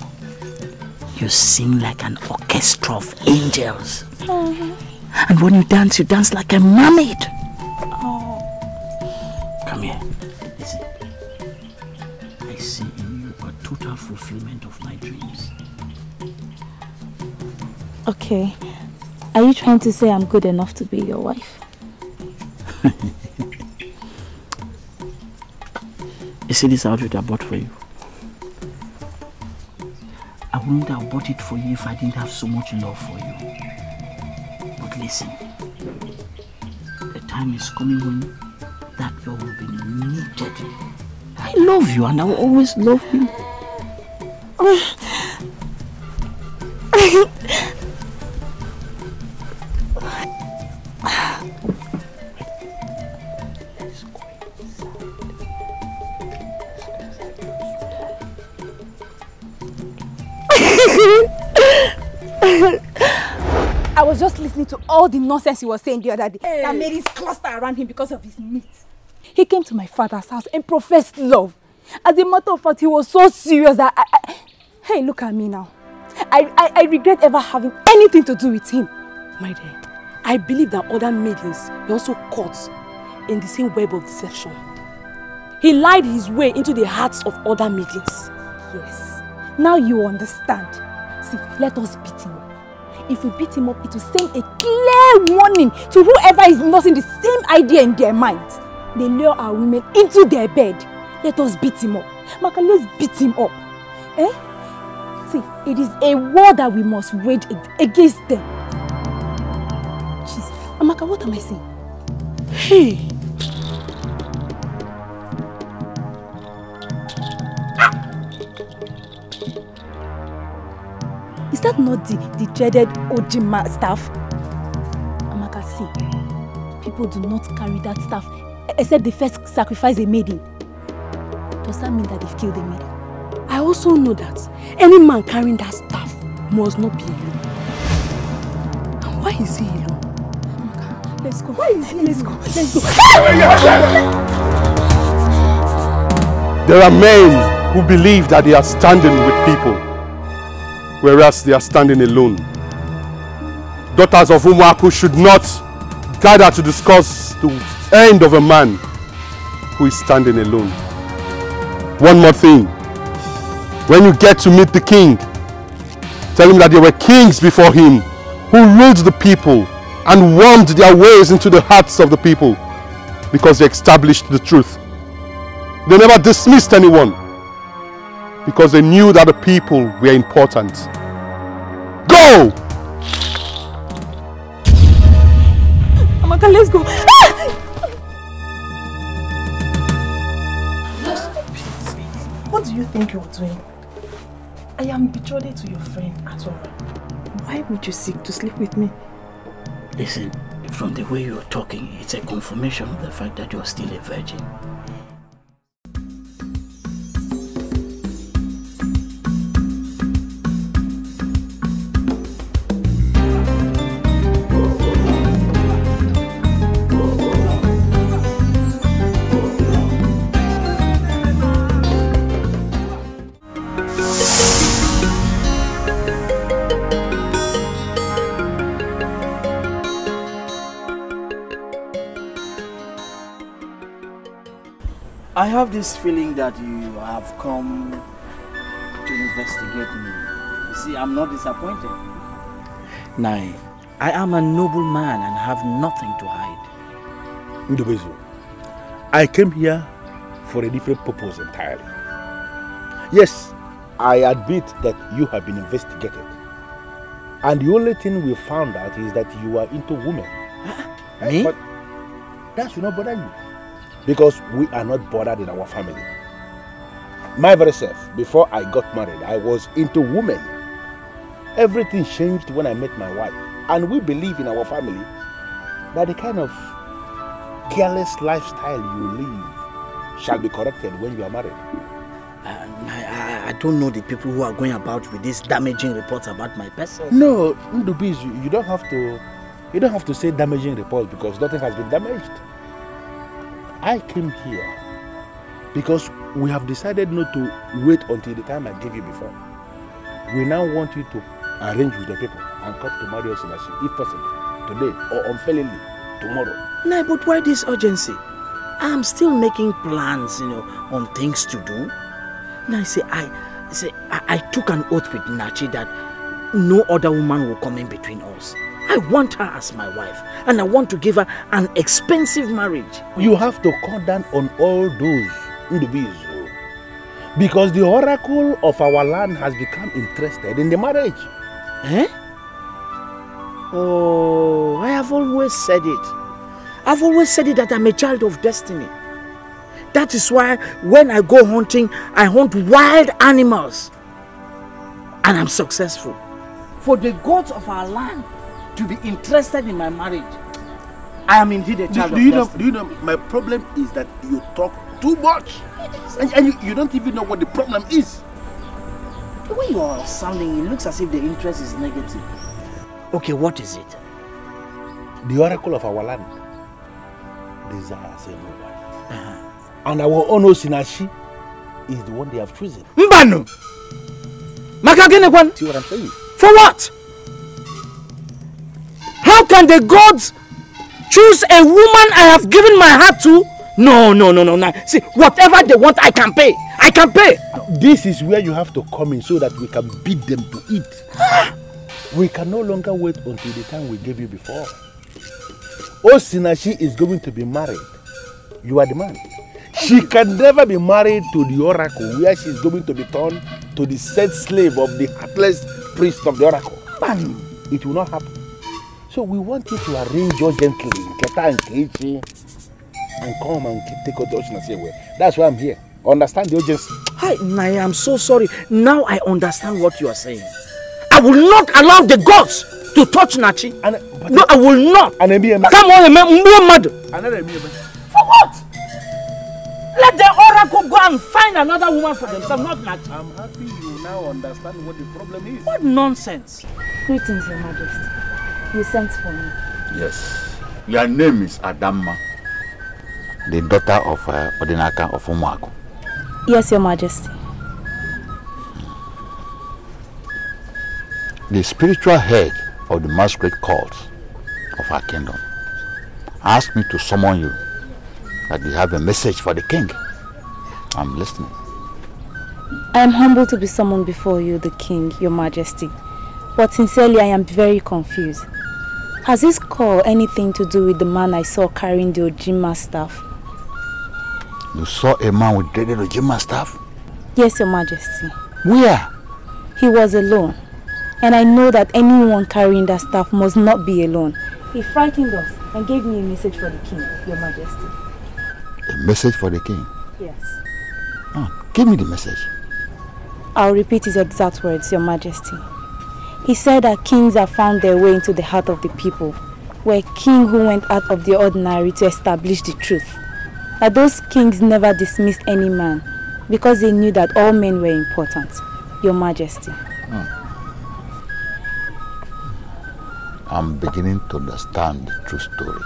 Speaker 2: like an orchestra of angels. And when you dance like a mermaid. Come here. Listen. I see in you a total fulfillment of my dreams.
Speaker 17: Okay. Are you trying to say I'm good enough to be your wife?
Speaker 2: You see this outfit I bought for you? I wouldn't have bought it for you if I didn't have so much love for you. But listen, the time is coming when that love will be needed. I love you and I will always love you.
Speaker 17: I was just listening to all the nonsense he was saying the other day that made his cluster around him because of his meat. He came to my father's house and professed love. As a matter of fact, he was so serious that hey, look at me now. I regret ever having anything to do with him.
Speaker 14: My dear, I believe that other maidens were also caught in the same web of deception. He lied his way into the hearts of other maidens.
Speaker 17: Yes, now you understand. See, let us beat him up. If we beat him up, it will send a clear warning to whoever is nursing the same idea in their mind. They lure our women into their bed. Let us beat him up. Maka, let's beat him up. Eh? See, it is a war that we must wage against them. Jesus. Amaka, what am I saying?
Speaker 14: Hey!
Speaker 17: Is that not the dreaded Ojima staff? Amaka, see, people do not carry that staff except they first sacrifice a maiden. Does that mean that they've killed a maiden?
Speaker 14: I also know that any man carrying that staff must not be alone. And why is he alone?
Speaker 17: Amaka, let's go. Why is he? Let's go. Let's go.
Speaker 3: There are men who believe that they are standing with people, whereas they are standing alone. Daughters of Umuaku should not gather to discuss the end of a man who is standing alone. One more thing. When you get to meet the king, tell him that there were kings before him who ruled the people and wormed their ways into the hearts of the people because they established the truth. They never dismissed anyone because they knew that the people were important. Go!
Speaker 17: Amaka, let's go.
Speaker 14: What do you think you're doing? I am betrothed to your friend Atora. Why would you seek to sleep with me?
Speaker 2: Listen, from the way you're talking, it's a confirmation of the fact that you're still a virgin. I have this feeling that you have come to investigate me. You see, I'm not disappointed. Nay, I am a noble man and have nothing to hide.
Speaker 6: Ndubezu, I came here for a different purpose entirely. Yes, I admit that you have been investigated. And the only thing we found out is that you are into women.
Speaker 2: Me?
Speaker 6: But that should not bother you. Because we are not bothered in our family. My very self, before I got married, I was into women. Everything changed when I met my wife. And we believe in our family that the kind of careless lifestyle you live shall be corrected when you are married.
Speaker 2: I don't know the people who are going about with these damaging reports about my person.
Speaker 6: No, Ndubizu, you don't have to You don't have to say damaging reports because nothing has been damaged. I came here because we have decided not to wait until the time I gave you before. We now want you to arrange with the people and come to marry us if possible, today or unfailingly tomorrow.
Speaker 2: No, but why this urgency? I'm still making plans, on things to do. Now I took an oath with Nachi that no other woman will come in between us. I want her as my wife, and I want to give her an expensive marriage.
Speaker 6: You have to cut down on all those individuals because the oracle of our land has become interested in the marriage.
Speaker 2: Eh? Oh, I have always said it. I've always said it that I'm a child of destiny. That is why when I go hunting, I hunt wild animals. And I'm successful. For the gods of our land to be interested in my marriage, I am indeed a child of destiny.
Speaker 6: Do you know, my problem is that you talk too much. And you don't even know what the problem is.
Speaker 2: The way you are sounding, it looks as if the interest is negative. Okay, what is it?
Speaker 6: The oracle of our land desires a new wife. And our Ono Sinashi is the one they have chosen.
Speaker 2: Mbanu!
Speaker 6: See what I'm saying?
Speaker 2: For what? How can the gods choose a woman I have given my heart to? No. See, whatever they want, I can pay. I can pay.
Speaker 6: This is where you have to come in so that we can beat them to eat. We can no longer wait until the time we gave you before. Osinashi is going to be married. You are the man. She can never be married to the oracle where she is going to be turned to the said slave of the heartless priest of the oracle. Bam! It will not happen. So we want you to arrange urgently, Keta and Keiichi, and come and take out the Osinashi away. That's why I'm here. Understand the urgency?
Speaker 2: Hi, Naya, I'm so sorry. Now I understand what you are saying. I will not allow the gods to touch Nachi. No, I will not. Come on, for what? Let the oracle go and find another woman for themselves, not Nachi.
Speaker 6: I'm happy you now understand what the problem is.
Speaker 2: What nonsense.
Speaker 17: Greetings, Your Majesty. You sent for me.
Speaker 5: Yes. Your name is Adamma, the daughter of Odinaka of Umuaku.
Speaker 17: Yes, Your Majesty.
Speaker 5: The spiritual head of the masquerade cult of our kingdom asked me to summon you, that you have a message for the king. I'm listening.
Speaker 17: I am humbled to be summoned before you, the king, Your Majesty. But sincerely, I am very confused. Has this call anything to do with the man I saw carrying the Ojima staff?
Speaker 5: You saw a man with the Ojima staff?
Speaker 17: Yes, Your Majesty.
Speaker 5: Where?
Speaker 17: He was alone. And I know that anyone carrying that staff must not be alone. He frightened us and gave me a message for the king, Your Majesty.
Speaker 5: A message for the king?
Speaker 17: Yes.
Speaker 5: Oh, give me the message.
Speaker 17: I'll repeat his exact words, Your Majesty. He said that kings have found their way into the heart of the people, were a king who went out of the ordinary to establish the truth. That those kings never dismissed any man because they knew that all men were important, Your Majesty.
Speaker 5: I'm beginning to understand the true story.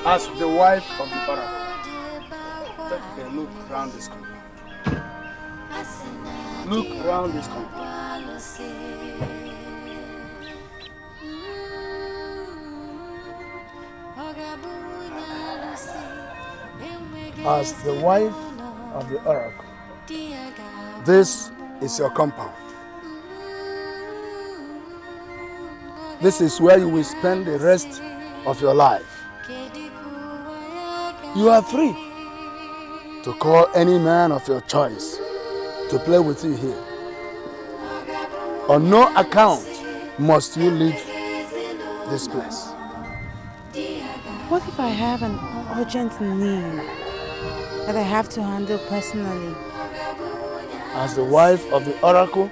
Speaker 10: As the wife of the oracle, take a look around this compound. Look around this compound. As the wife of the oracle, this is your compound. This is where you will spend the rest of your life. You are free to call any man of your choice to play with you here. On no account must you leave this place.
Speaker 8: What if I have an urgent need that I have to handle personally?
Speaker 10: As the wife of the oracle,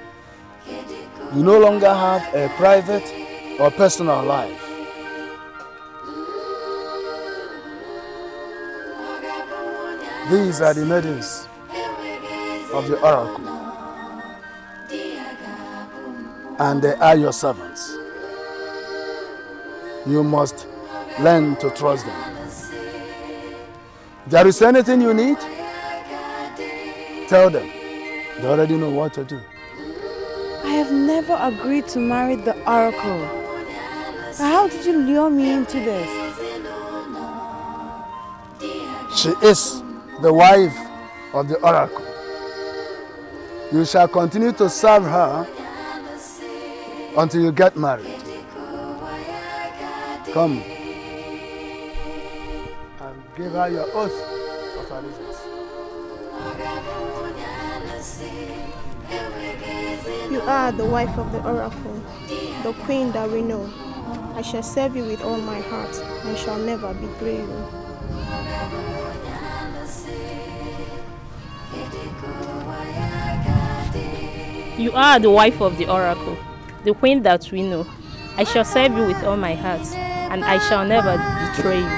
Speaker 10: You no longer have a private or personal life. These are the maidens of the oracle, and they are your servants. You must learn to trust them. If there is anything you need, tell them. They already know what to do.
Speaker 16: I have never agreed to marry the oracle. How did you lure me into this?
Speaker 10: She is the wife of the oracle. You shall continue to serve her until you get married. Come and give her your oath of allegiance.
Speaker 18: You are the wife of the oracle, the queen that we know. I shall serve you with all my heart and shall never betray you.
Speaker 4: You are the wife of the oracle, the queen that we know. I shall serve you with all my heart, and I shall never betray you.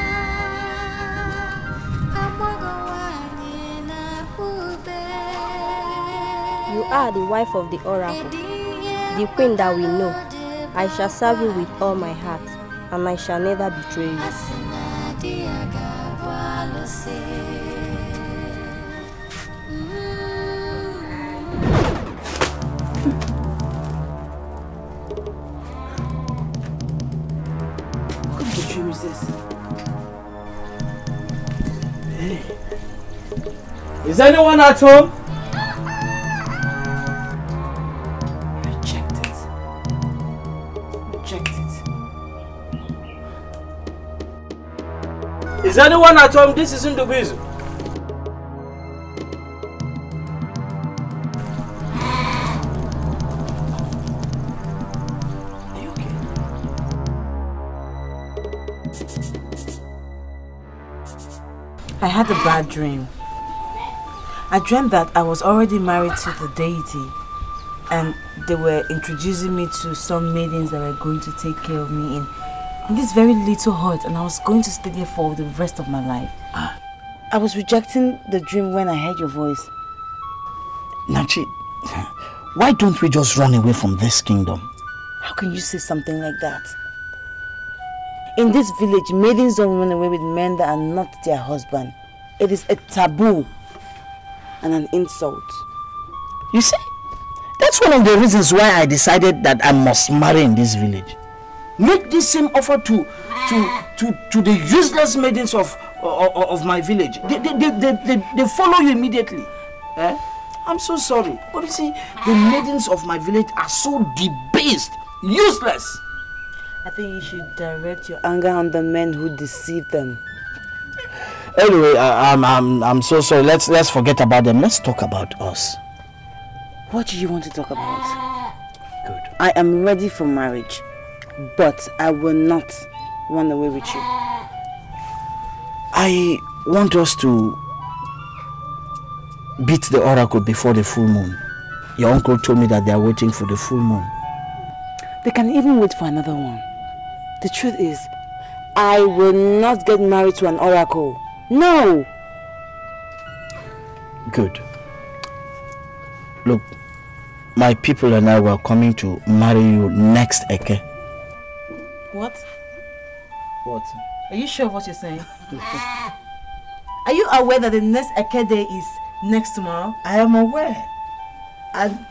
Speaker 18: You are the wife of the oracle, the queen that we know. I shall serve you with all my heart, and I shall never betray you.
Speaker 2: Is anyone at home?
Speaker 16: Reject it. Reject it.
Speaker 2: Is anyone at home? This isn't the reason.
Speaker 16: I had a bad dream. I dreamt that I was already married to the deity and they were introducing me to some maidens that were going to take care of me in this very little hut, and I was going to stay there for the rest of my life. I was rejecting the dream when I heard your voice.
Speaker 2: Nachi, why don't we just run away from this kingdom?
Speaker 16: How can you say something like that? In this village, maidens don't run away with men that are not their husband. It is a taboo and an insult.
Speaker 2: You see, that's one of the reasons why I decided that I must marry in this village. Make this same offer to the useless maidens of my village. They follow you immediately. Eh? I'm so sorry, but you see, the maidens of my village are so debased, useless.
Speaker 16: I think you should direct your anger on the men who deceive them.
Speaker 2: Anyway, I'm so sorry. Let's forget about them. Let's talk about us.
Speaker 16: What do you want to talk about? Good. I am ready for marriage, but I will not run away with you.
Speaker 2: I want us to beat the oracle before the full moon. Your uncle told me that they are waiting for the full moon.
Speaker 16: They can even wait for another one. The truth is, I will not get married to an oracle. No!
Speaker 2: Good. Look, my people and I were coming to marry you next Eke.
Speaker 16: What?
Speaker 2: What?
Speaker 16: Are you sure of what you're saying? Are you aware that the next Eke day is next tomorrow?
Speaker 2: I am aware. And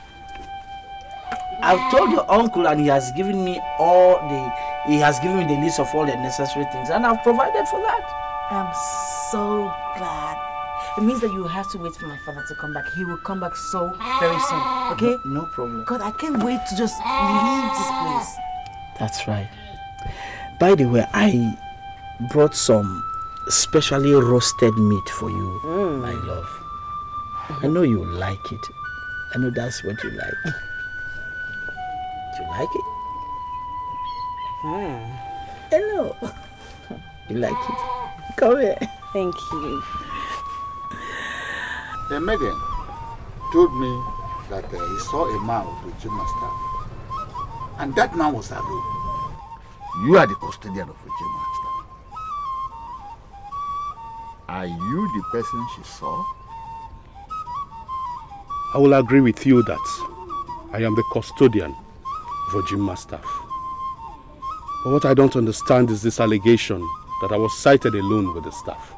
Speaker 2: I've told your uncle, and he has given me the list of all the necessary things, and I've provided for that.
Speaker 16: I'm so glad. It means that you have to wait for my father to come back. He will come back so very soon. Okay?
Speaker 2: No problem.
Speaker 16: God, I can't wait to just leave this place.
Speaker 2: That's right. By the way, I brought some specially roasted meat for you, my love. I know you like it. I know that's what you like. You like it? Hello. You like it? Come here.
Speaker 16: Thank you.
Speaker 5: The maiden told me that he saw a man with a Juma staff And that man was Alu. You are the custodian of Ojima staff. Are you the person she saw?
Speaker 6: I will agree with you that I am the custodian of Ojima staff. But what I don't understand is this allegation that I was sighted alone with the staff.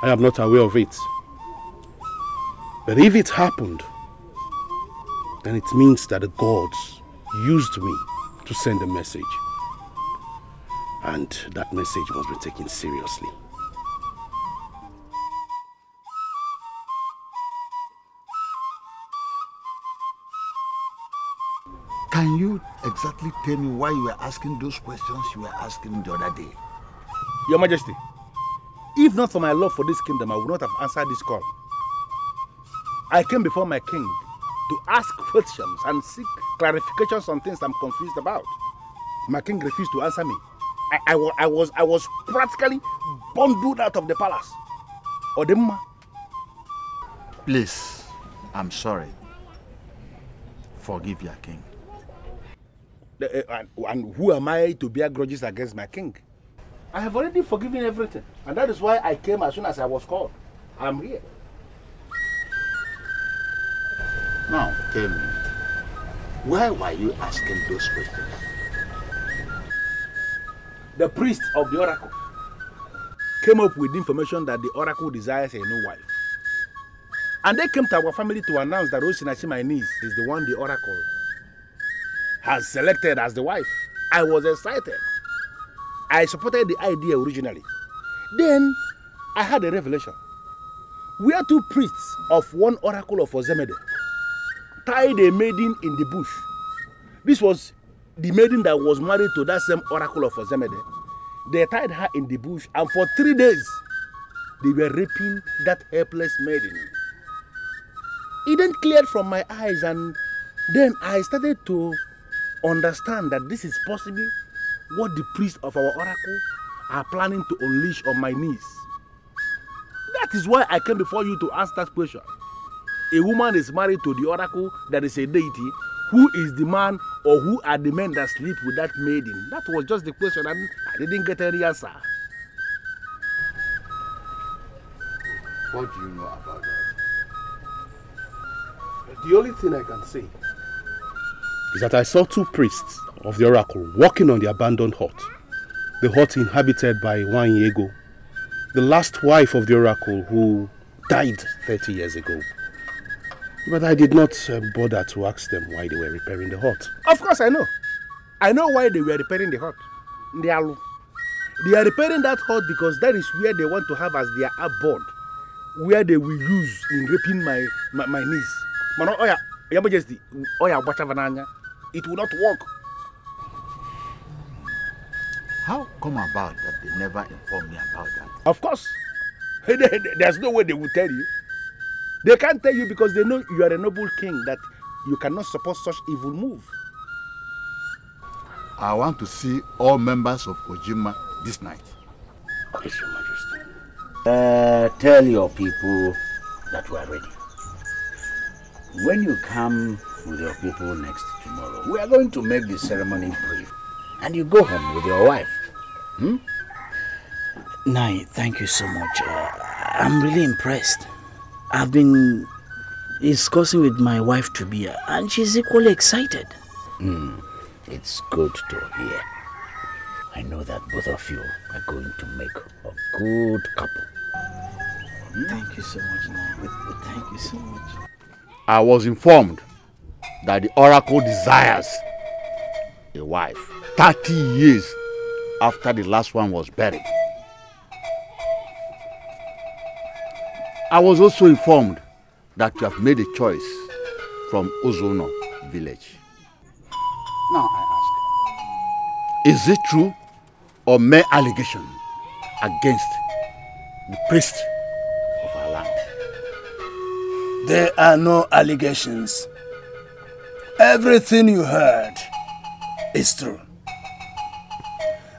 Speaker 6: I am not aware of it. But if it happened, then it means that the gods used me to send a message. And that message must be taken seriously.
Speaker 5: Can you exactly tell me why you were asking those questions you were asking the other day?
Speaker 12: Your Majesty, if not for my love for this kingdom, I would not have answered this call. I came before my king to ask questions and seek clarifications on things I'm confused about. My king refused to answer me. I was practically bundled out of the palace. Odemma.
Speaker 5: Please, I'm sorry. Forgive your king.
Speaker 12: And who am I to bear grudges against my king? I have already forgiven everything. And that is why I came as soon as I was called. I'm here.
Speaker 5: Now, tell me, why were you asking those questions?
Speaker 12: The priest of the oracle came up with information that the oracle desires a new wife. And they came to our family to announce that Osinachi, my niece, is the one the oracle has selected as the wife. I was excited. I supported the idea originally. Then I had a revelation. We are two priests of one oracle of Ozemede tied a maiden in the bush. This was the maiden that was married to that same oracle of Ozemede. They tied her in the bush, and for 3 days they were raping that helpless maiden. It then cleared from my eyes, and then I started to understand that this is possibly what the priests of our oracle are planning to unleash on my niece. That is why I came before you to ask that question. A woman is married to the oracle that is a deity. Who is the man or who are the men that sleep with that maiden? That was just the question, and I didn't get any answer.
Speaker 5: What do you know about that?
Speaker 6: The only thing I can say is that I saw two priests of the oracle walking on the abandoned hut. The hut inhabited by Wanyego, the last wife of the oracle who died 30 years ago. But I did not bother to ask them why they were repairing the hut.
Speaker 12: Of course I know. I know why they were repairing the hut. They are repairing that hut because that is where they want to have as their abode, where they will use in raping my niece. Your Majesty, it will not work.
Speaker 5: How come about that they never informed me about that?
Speaker 12: Of course. There's no way they will tell you. They can't tell you because they know you are a noble king, that you cannot support such evil move.
Speaker 5: I want to see all members of Ojima this night.
Speaker 2: Yes, Your Majesty. Tell your people that we are ready. When you come with your people next tomorrow, we are going to make the ceremony brief. And you go home with your wife.
Speaker 19: Nai, thank you so much. I'm really impressed. I've been discussing with my wife to be, and she's equally excited.
Speaker 2: It's good to hear. I know that both of you are going to make a good couple.
Speaker 19: Thank you so much, Nai. Thank you so much.
Speaker 5: I was informed that the oracle desires a wife 30 years after the last one was buried. I was also informed that you have made a choice from Ozono village. Now I ask, is it true or mere allegation against the priest of our land?
Speaker 10: There are no allegations. Everything you heard is true.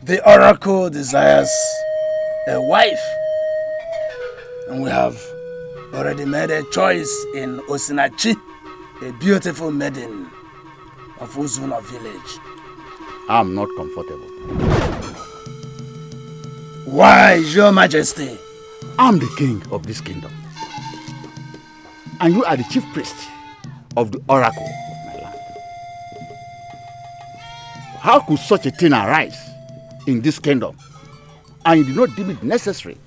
Speaker 10: The oracle desires a wife, and we have already made a choice in Osinachi, a beautiful maiden of Uzuna village.
Speaker 5: I'm not comfortable.
Speaker 10: Why, Your Majesty?
Speaker 5: I'm the king of this kingdom. And you are the chief priest of the oracle of my land. How could such a thing arise in this kingdom and you did not deem it necessary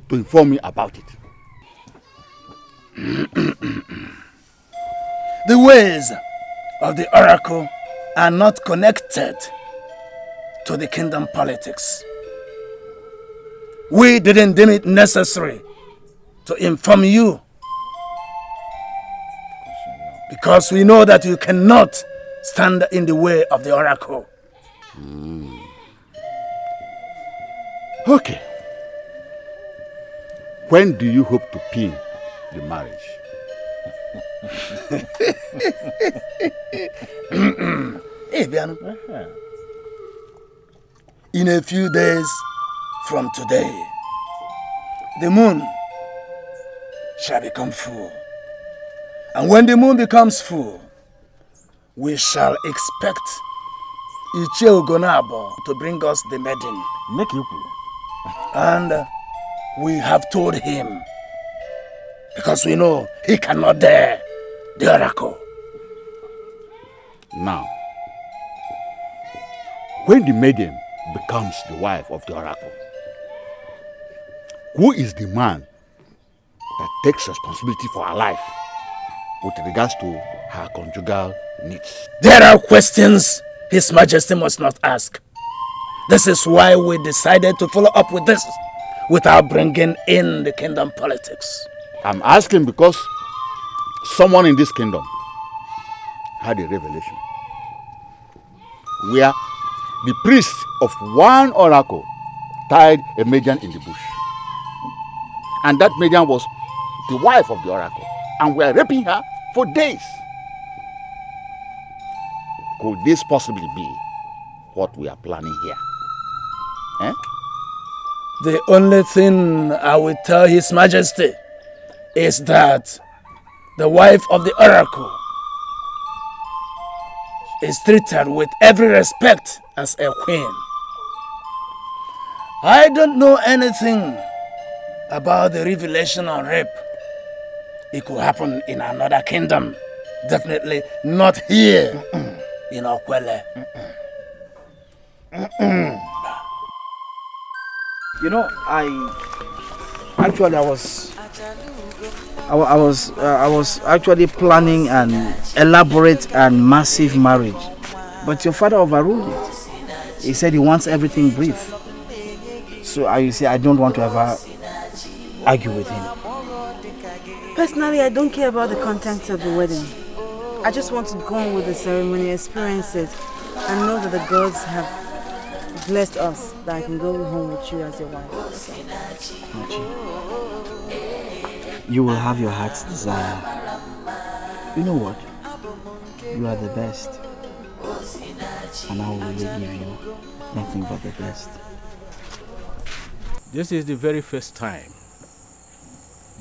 Speaker 5: to inform me about it?
Speaker 10: The ways of the oracle are not connected to the kingdom politics. We didn't deem it necessary to inform you because we know that you cannot stand in the way of the oracle.
Speaker 5: Okay. When do you hope to pin the marriage?
Speaker 10: In a few days from today, the moon shall become full. And when the moon becomes full, we shall expect Ichie Ugonabo to bring us the maiden. And we have told him, because we know he cannot dare the oracle.
Speaker 5: Now, when the maiden becomes the wife of the oracle, who is the man that takes responsibility for her life with regards to her conjugal needs?
Speaker 10: There are questions His Majesty must not ask. This is why we decided to follow up with this without bringing in the kingdom politics.
Speaker 5: I'm asking because someone in this kingdom had a revelation where the priest of one oracle tied a maiden in the bush. And that maiden was the wife of the oracle. And we are raping her for days. Could this possibly be what we are planning here? Eh?
Speaker 10: The only thing I will tell His Majesty is that the wife of the oracle is treated with every respect as a queen. I don't know anything about the revelation on rape. It could happen in another kingdom. Definitely not here in Okwele.
Speaker 2: You know, I was actually planning an elaborate and massive marriage, but your father overruled it. He said he wants everything brief. So you see, I don't want to ever argue with him.
Speaker 14: Personally, I don't care about the contents of the wedding. I just want to go on with the ceremony, experience it, and know that the gods have blessed us, that I can go home with you as your wife.
Speaker 2: Machi, you will have your heart's desire. You know what? You are the best. And I will really give you nothing but the best.
Speaker 12: This is the very first time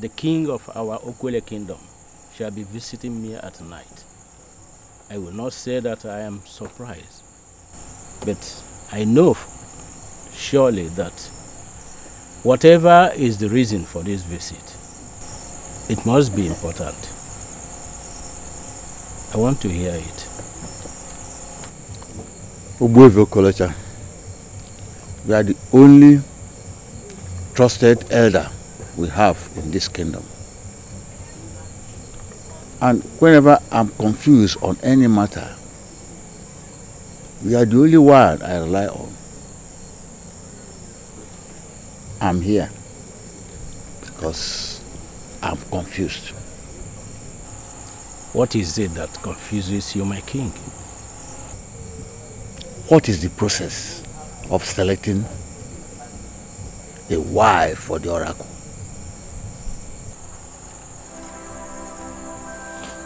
Speaker 12: the king of our Okwele kingdom shall be visiting me at night. I will not say that I am surprised, but I know surely that whatever is the reason for this visit, it must be important. I want to hear it.
Speaker 5: Ogbuefi Okorocha, we are the only trusted elder we have in this kingdom. And whenever I'm confused on any matter, you are the only one I rely on. I'm here because I'm confused.
Speaker 12: What is it that confuses you, my king?
Speaker 5: What is the process of selecting a wife for the oracle?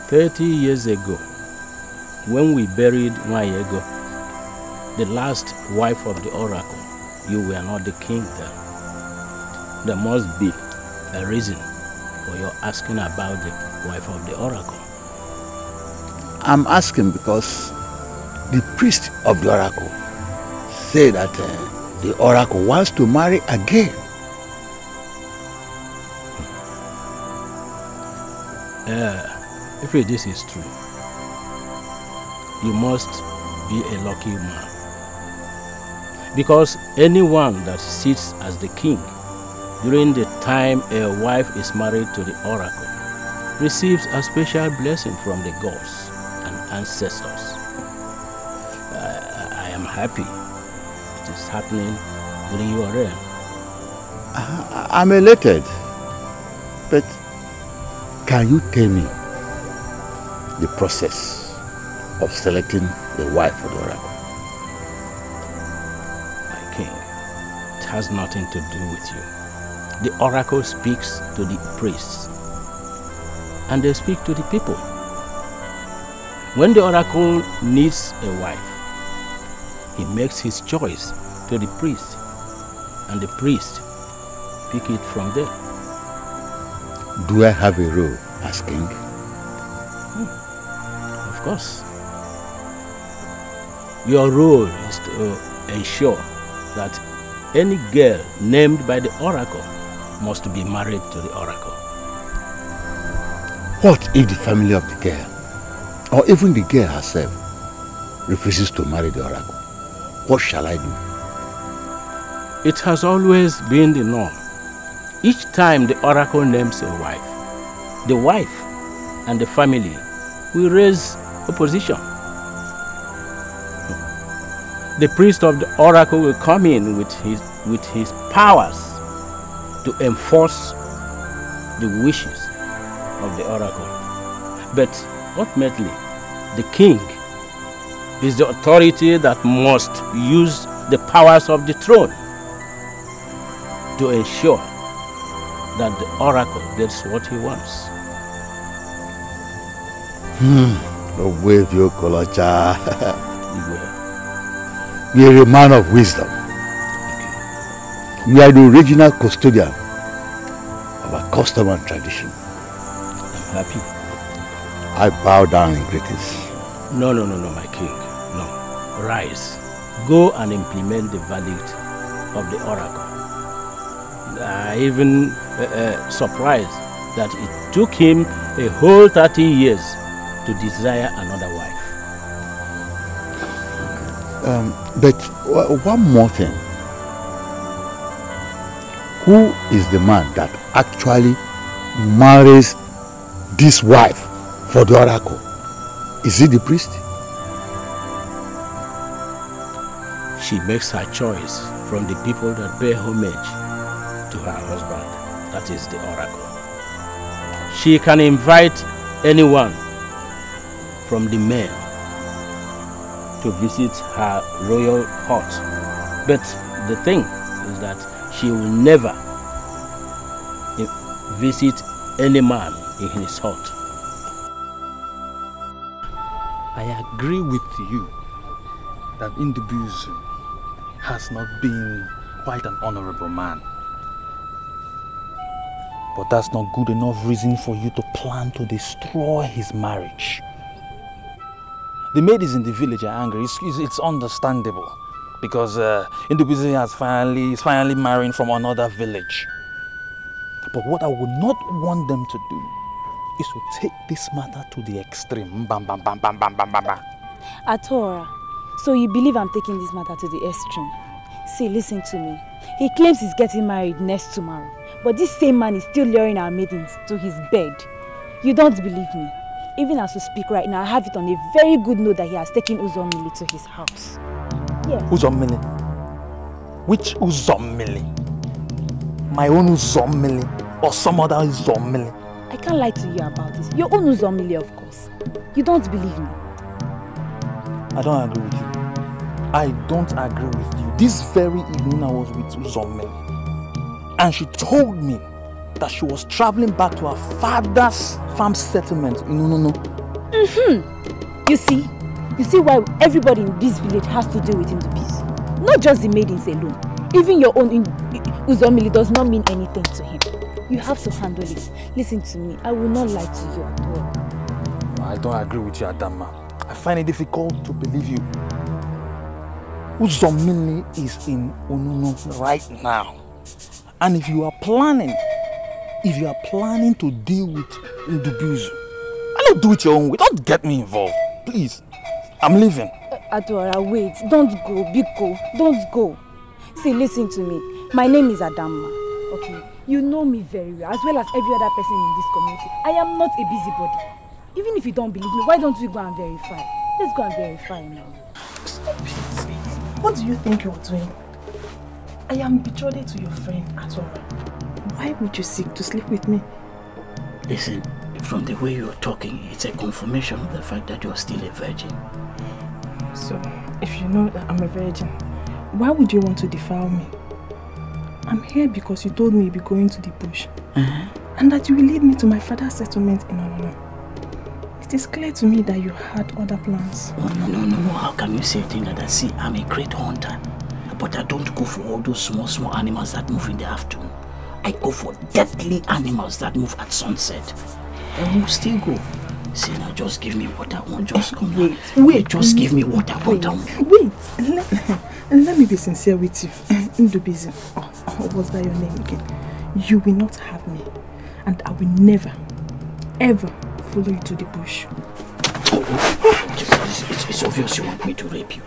Speaker 12: 30 years ago, when we buried Nwayego, the last wife of the oracle, you were not the king then. There must be a reason for your asking about the wife of the oracle.
Speaker 5: I'm asking because the priest of the oracle say that the oracle wants to marry again.
Speaker 12: If this is true, you must be a lucky man. Because anyone that sits as the king during the time a wife is married to the oracle receives a special blessing from the gods and ancestors. I am happy it is happening during your reign.
Speaker 5: I'm elated, but can you tell me the process of selecting the wife for the oracle?
Speaker 12: My king, it has nothing to do with you. The oracle speaks to the priests, and they speak to the people. When the oracle needs a wife, he makes his choice to the priest, and the priest pick it from there.
Speaker 5: Do I have a role as king?
Speaker 12: Of course. Your role is to ensure that any girl named by the oracle must be married to the oracle.
Speaker 5: What if the family of the girl, or even the girl herself, refuses to marry the oracle? What shall I do?
Speaker 12: It has always been the norm. Each time the oracle names a wife, the wife and the family will raise opposition. The priest of the oracle will come in with his powers to enforce the wishes of the oracle. But ultimately, the king is the authority that must use the powers of the throne to ensure that the oracle gets what he wants.
Speaker 5: You are a man of wisdom. You are the original custodian of our custom and tradition.
Speaker 12: I'm happy.
Speaker 5: I bow down in greetings.
Speaker 12: No, my king. No. Rise. Go and implement the verdict of the oracle. I even surprised that it took him a whole 30 years to desire another wife.
Speaker 5: But one more thing. Who is the man that actually marries this wife for the oracle? Is it the priest?
Speaker 12: She makes her choice from the people that pay homage to her husband, that is the oracle. She can invite anyone from the men to visit her royal hut. But the thing is that she will never visit any man in his hut.
Speaker 9: I agree with you that Ndubuisi has not been quite an honorable man. But that's not good enough reason for you to plan to destroy his marriage. The ladies in the village are angry. It's understandable because Ndubuisi is finally marrying from another village. But what I would not want them to do is to take this matter to the extreme. Bam, bam, bam, bam, bam, bam, bam, bam.
Speaker 17: Atora, so you believe I'm taking this matter to the extreme? See, listen to me. He claims he's getting married next tomorrow. But this same man is still luring our maidens to his bed. You don't believe me? Even as we speak right now, I have it on a very good note that he has taken Uzomili to his house. Yes.
Speaker 9: Uzomili? Which Uzomili? My own Uzomili or some other Uzomili?
Speaker 17: I can't lie to you about this. Your own Uzomili, of course. You don't believe me?
Speaker 9: I don't agree with you. I don't agree with you. This very evening I was with Uzomili, and she told me that she was traveling back to her father's farm settlement in Unono.
Speaker 17: You see why everybody in this village has to deal with Ndubuisi. Not just the maidens alone. Even your own Uzomili does not mean anything to him. You have to handle it. Listen to me. I will not lie to you at all.
Speaker 9: I don't agree with you, Adama. I find it difficult to believe you. Uzomini is in Onuno right now. And if you are planning to deal with Ndubuzu, I don't do it your own way. Don't get me involved. Please. I'm leaving.
Speaker 17: Adora, wait. Don't go, Biko. Don't go. See, listen to me. My name is Adamma. Okay? You know me very well, as well as every other person in this community. I am not a busybody. Even if you don't believe me, why don't we go and verify? Let's go and verify now.
Speaker 13: Stop it. What do you think you're doing? I am betrothed to your friend, Adora. Why would you seek to sleep with me?
Speaker 19: Listen, from the way you're talking, it's a confirmation of the fact that you're still a virgin.
Speaker 13: So, if you know that I'm a virgin, why would you want to defile me? I'm here because you told me you'd be going to the bush. And that you will lead me to my father's settlement in Onono. It is clear to me that you had other plans.
Speaker 19: Oh, no. How can you say a thing like that? See, I'm a great hunter. But I don't go for all those small animals that move in the afternoon. I go for deadly animals that move at sunset. And we'll still go. See, now just give me what I want. Just come. Wait. Just give me what I want.
Speaker 13: Wait. Let me be sincere with you. Ndubuzu. What was that your name again? You will not have me. And I will never, ever follow you to the bush.
Speaker 19: It's obvious you want me to rape you.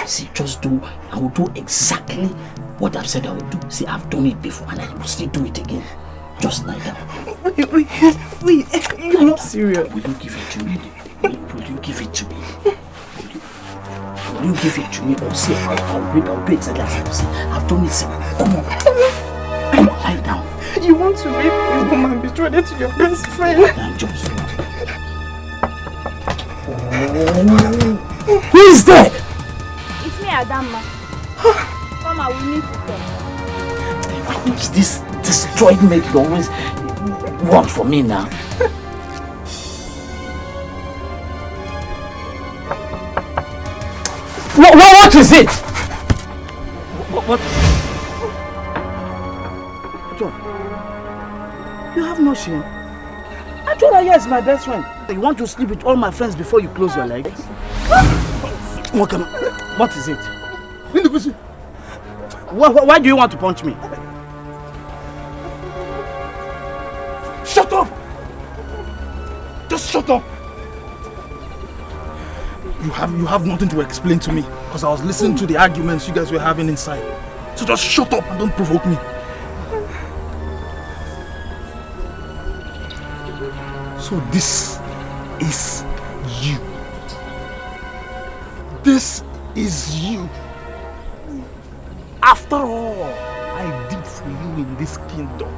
Speaker 19: See, I will do exactly what I've said I will do. See, I've done it before and I will still do it again. Just like that.
Speaker 13: Wait, you're not serious.
Speaker 19: Will you give it to me? Will you give it to me? Will you give it to me or say I'll do exactly as I say. I've done it, come on. Lie down.
Speaker 13: You want to rape a woman betrothed to your best friend?
Speaker 19: I'm just Who is there?
Speaker 17: It's me, Adamma. Come on, we need to talk.
Speaker 19: Who is this destroyed mate you always want for me now? What is it? What is it?
Speaker 2: John, you have no shame. I told her, yes, my best friend. You want to sleep with all my friends before you close your legs? What is it? Why do you want to punch me?
Speaker 9: Shut up! Just shut up! You have nothing to explain to me because I was listening to the arguments you guys were having inside. So just shut up and don't provoke me. So this is you. This is you. After all I did for you in this kingdom,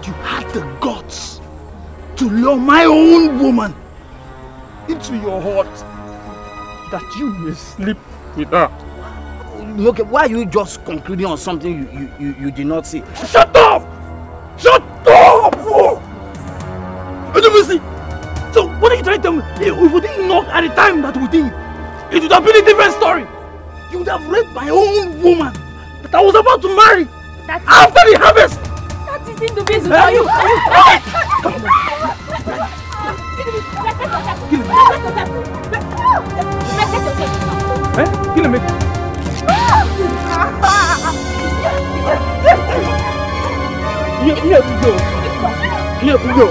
Speaker 9: you had the guts to lure my own woman into your heart that you may sleep with her.
Speaker 2: Okay, why are you just concluding on something you did not see?
Speaker 9: Shut up! Shut up! Oh! See, so what are you trying to tell me? If we didn't knock at the time that we did, it would have been a different story. You would have raped my own woman that I was about to marry after the harvest.
Speaker 17: That is in the business.
Speaker 9: Are you? Kill him. Here we go. Here we go.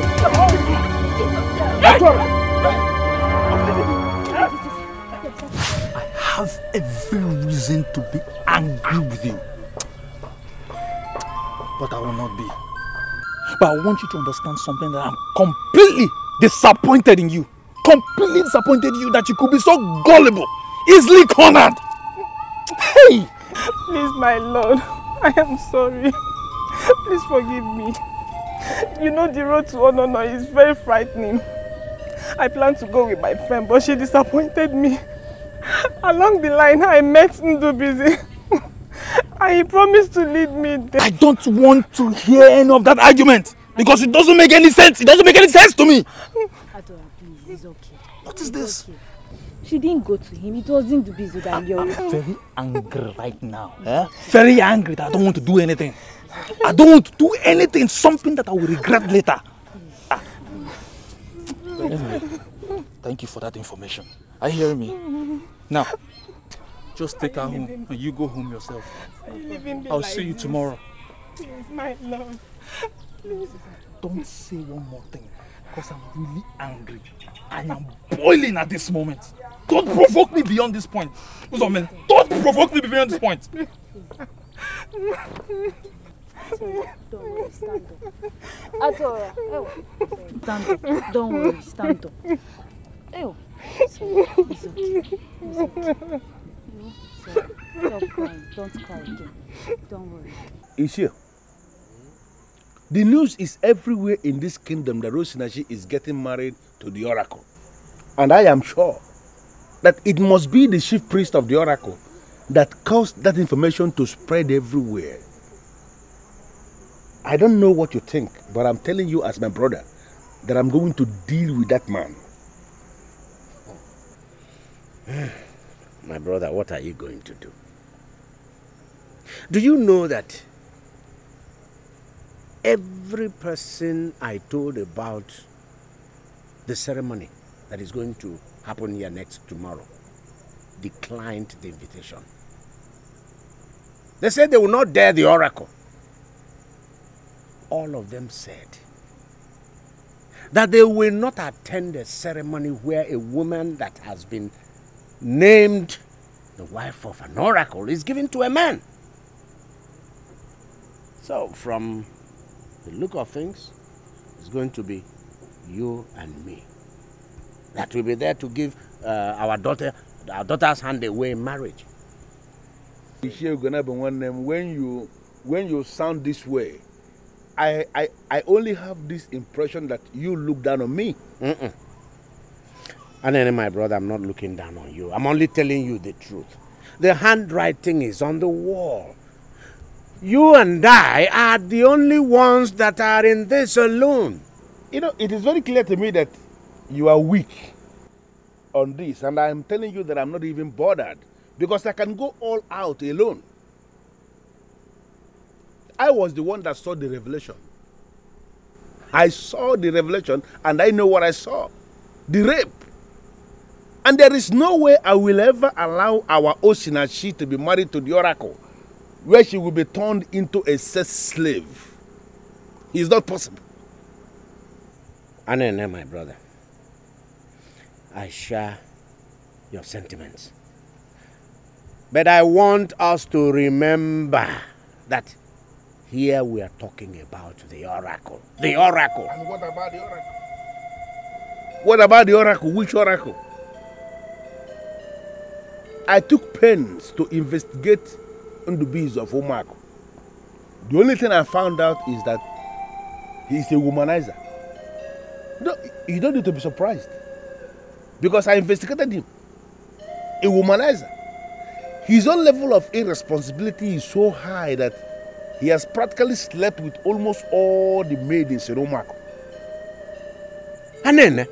Speaker 9: I have every reason to be angry with you. But I will not be. But I want you to understand something, that I'm completely disappointed in you. Completely disappointed in you that you could be so gullible, easily cornered. Hey!
Speaker 13: Please, my lord, I am sorry. Please forgive me. You know the road to Onono is very frightening. I planned to go with my friend, but she disappointed me. Along the line, I met Ndubuzu. And he promised to lead me there.
Speaker 9: I don't want to hear any of that argument because it doesn't make any sense. It doesn't make any sense to me.
Speaker 17: Adora, please, it's okay.
Speaker 9: What is this?
Speaker 17: Okay. She didn't go to him. It was Ndubuzu that
Speaker 9: I'm very angry right now. Very angry that I don't want to do anything. I don't want to do anything, something that I will regret later. Anyway, Thank you for that information. Are you hearing me? Now, just take her home and you go home yourself. I'll see you tomorrow.
Speaker 8: Please, my love. Please.
Speaker 9: Don't say one more thing, because I'm really angry. I am boiling at this moment. Don't provoke me beyond this point. Don't provoke me beyond this point.
Speaker 4: Don't worry, stand up. Adora, stand up. Don't worry, stand up. It's okay. It's okay. Stop crying. Don't cry again. Don't worry.
Speaker 6: Ishia, the news is everywhere in this kingdom that Osinachi is getting married to the oracle. And I am sure that it must be the chief priest of the oracle that caused that information to spread everywhere. I don't know what you think, but I'm telling you as my brother that I'm going to deal with that man.
Speaker 5: My brother, what are you going to do? Do you know that every person I told about the ceremony that is going to happen here tomorrow declined the invitation? They said they will not dare the oracle. All of them said that they will not attend a ceremony where a woman that has been named the wife of an oracle is given to a man. So from the look of things, it's going to be you and me that will be there to give our daughter's hand away in marriage.
Speaker 6: When you sound this way, I only have this impression that you look down on me.
Speaker 5: And then, my brother, I'm not looking down on you. I'm only telling you the truth. The handwriting is on the wall. You and I are the only ones that are in this alone.
Speaker 6: You know, it is very clear to me that you are weak on this, and I'm telling you that I'm not even bothered because I can go all out alone. I was the one that saw the revelation. I saw the revelation and I know what I saw. The rape. And there is no way I will ever allow our Osinachi to be married to the oracle where she will be turned into a sex slave. It's not possible.
Speaker 5: Anene, my brother, I share your sentiments. But I want us to remember that here we are talking about the oracle. The oracle.
Speaker 6: And what about the oracle? What about the oracle? Which oracle? I took pains to investigate Ndubisi of Umuaku. The only thing I found out is that he's a womanizer. No, you don't need to be surprised. Because I investigated him. A womanizer. His own level of irresponsibility is so high that he has practically slept with almost all the maidens in Umuaku.
Speaker 5: And then,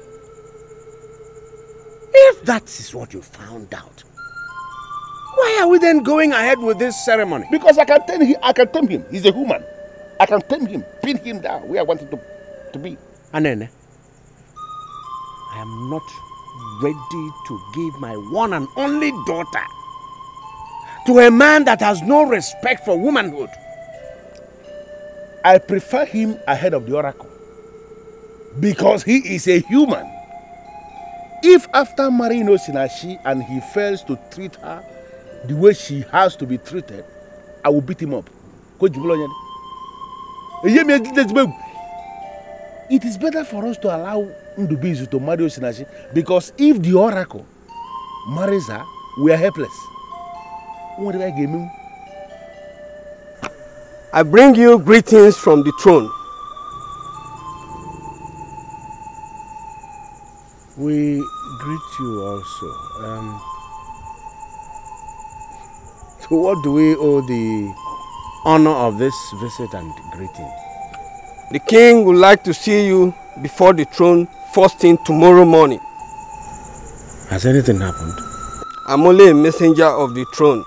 Speaker 5: if that is what you found out, why are we then going ahead with this ceremony?
Speaker 6: Because I can tame him. He's a human. I can tame him, pin him down where I want him to be.
Speaker 5: And then, I am not ready to give my one and only daughter to a man that has no respect for womanhood.
Speaker 6: I prefer him ahead of the oracle because he is a human. If after marrying Osinachi and he fails to treat her the way she has to be treated, I will beat him up. It is better for us to allow Ndubisi to marry Osinachi because if the oracle marries her, we are helpless.
Speaker 11: I bring you greetings from the throne.
Speaker 5: We greet you also. To what do we owe the honor of this visit and greeting?
Speaker 11: The king would like to see you before the throne first thing tomorrow morning.
Speaker 5: Has anything happened?
Speaker 11: I'm only a messenger of the throne,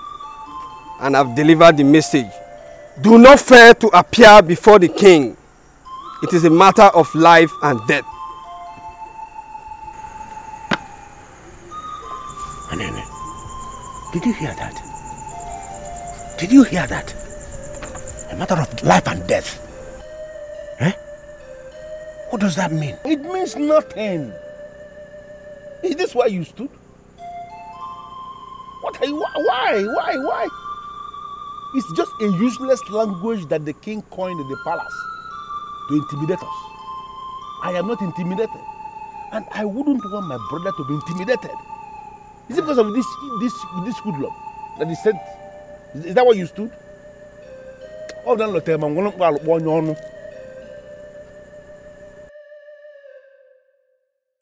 Speaker 11: and I've delivered the message. Do not fail to appear before the king. It is a matter of life and death.
Speaker 5: Anene, did you hear that? Did you hear that? A matter of life and death. Eh? What does that mean?
Speaker 6: It means nothing. Is this why you stood? What are you, why? It's just a useless language that the king coined in the palace to intimidate us. I am not intimidated, and I wouldn't want my brother to be intimidated. Is it because of this hoodlum that he said? Is that why you stood?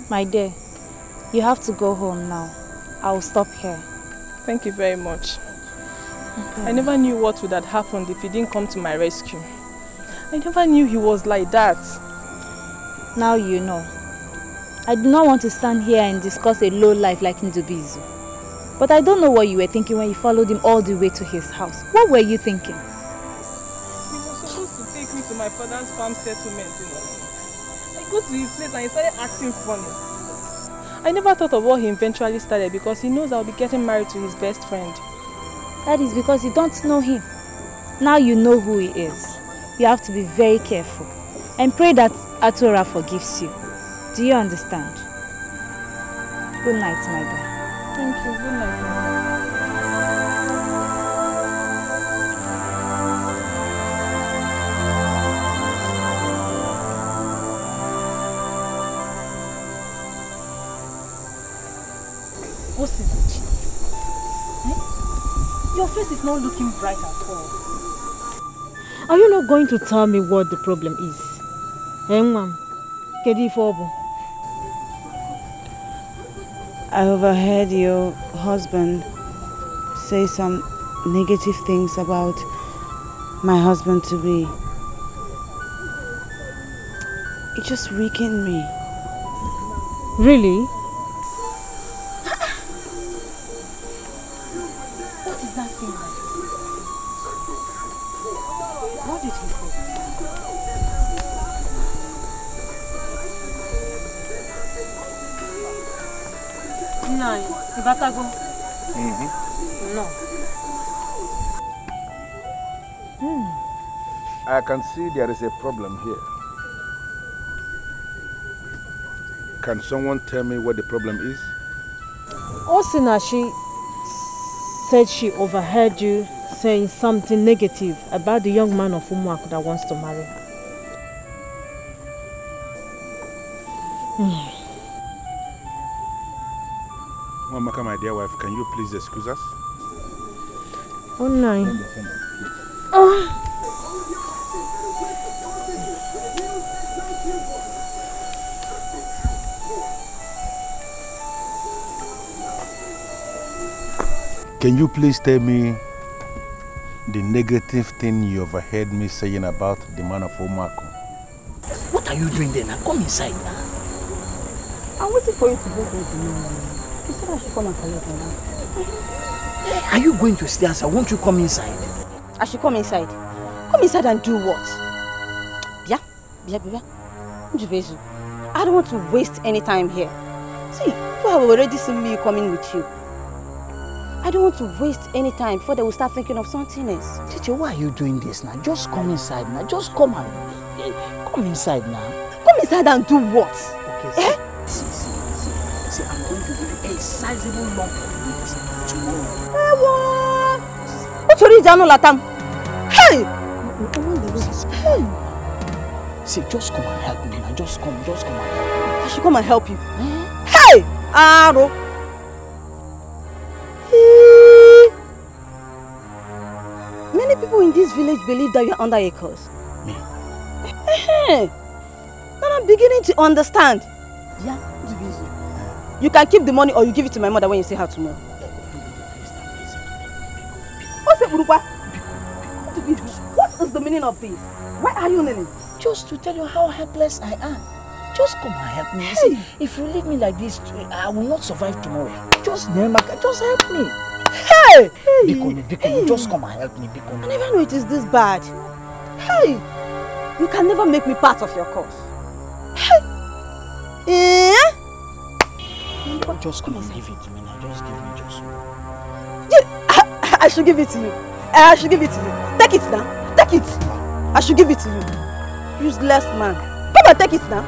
Speaker 4: My dear, you have to go home now. I will stop here.
Speaker 13: Thank you very much. I never knew what would have happened if he didn't come to my rescue. I never knew he was like that.
Speaker 4: Now you know. I do not want to stand here and discuss a low life like Ndubizu. But I don't know what you were thinking when you followed him all the way to his house. What were you thinking?
Speaker 13: He was supposed to take me to my father's farm settlement, you know. I go to his place and he started acting funny. I never thought of what he eventually started because he knows I'll be getting married to his best friend.
Speaker 4: That is because you don't know him. Now you know who he is. You have to be very careful and pray that Atora forgives you. Do you understand? Good night, my dear.
Speaker 13: Thank you. Good night.
Speaker 15: Osinachi, your face is not looking bright at all.
Speaker 17: Are you not going to tell me what the problem is?
Speaker 16: I overheard your husband say some negative things about my husband-to-be. It just weakened me.
Speaker 17: Really?
Speaker 15: What is that thing like this? What did he say? No, Ibatago. No.
Speaker 6: I can see there is a problem here. Can someone tell me what the problem is?
Speaker 17: Osinachi said she overheard you saying something negative about the young man of Umuaku that wants to marry her.
Speaker 6: Mamaka, my dear wife, can you please excuse us?
Speaker 17: Oh, no.
Speaker 6: Can you please tell me the negative thing you overheard me saying about the man of Umuaku?
Speaker 19: What are you doing there now? Come inside now.
Speaker 17: I'm waiting for you to go to the room. You said I should come and collect her.
Speaker 19: Are you going to stay outside? Won't you come inside?
Speaker 17: I should come inside. Come inside and do what?
Speaker 16: Bia. I don't want to waste any time here. See, people have already seen me coming with you. I don't want to waste any time before they will start thinking of something else.
Speaker 19: Chichi, why are you doing this now? Just come inside now. Just come and come inside now.
Speaker 16: Come inside and do what?
Speaker 19: Okay, see, I'm going to give you a sizable lump of meat tomorrow.
Speaker 16: What's your reason, Latam? Hey!
Speaker 19: See, just come and help me now. Just come and help me.
Speaker 16: I should come and help you. Hey! Aro! Many people in this village believe that you're under a curse.
Speaker 19: Me?
Speaker 16: Now I'm beginning to understand. Yeah, you can keep the money or you give it to my mother when you see her tomorrow. What's it, Urupa? What is the meaning of this? Why are you kneeling?
Speaker 19: Just to tell you how helpless I am. Just come and help me. Hey. See, if you leave me like this, I will not survive tomorrow. Just help me.
Speaker 16: Hey!
Speaker 19: Bikono, just come and help me, Bikono.
Speaker 16: I never knew it is this bad. Hey! You can never make me part of your cause. Hey!
Speaker 19: Just come and give it to me now. Just give me just one.
Speaker 14: I should give it to you. I should give it to you. Take it now. Take it. I should give it to you. Useless man. Come and take it now.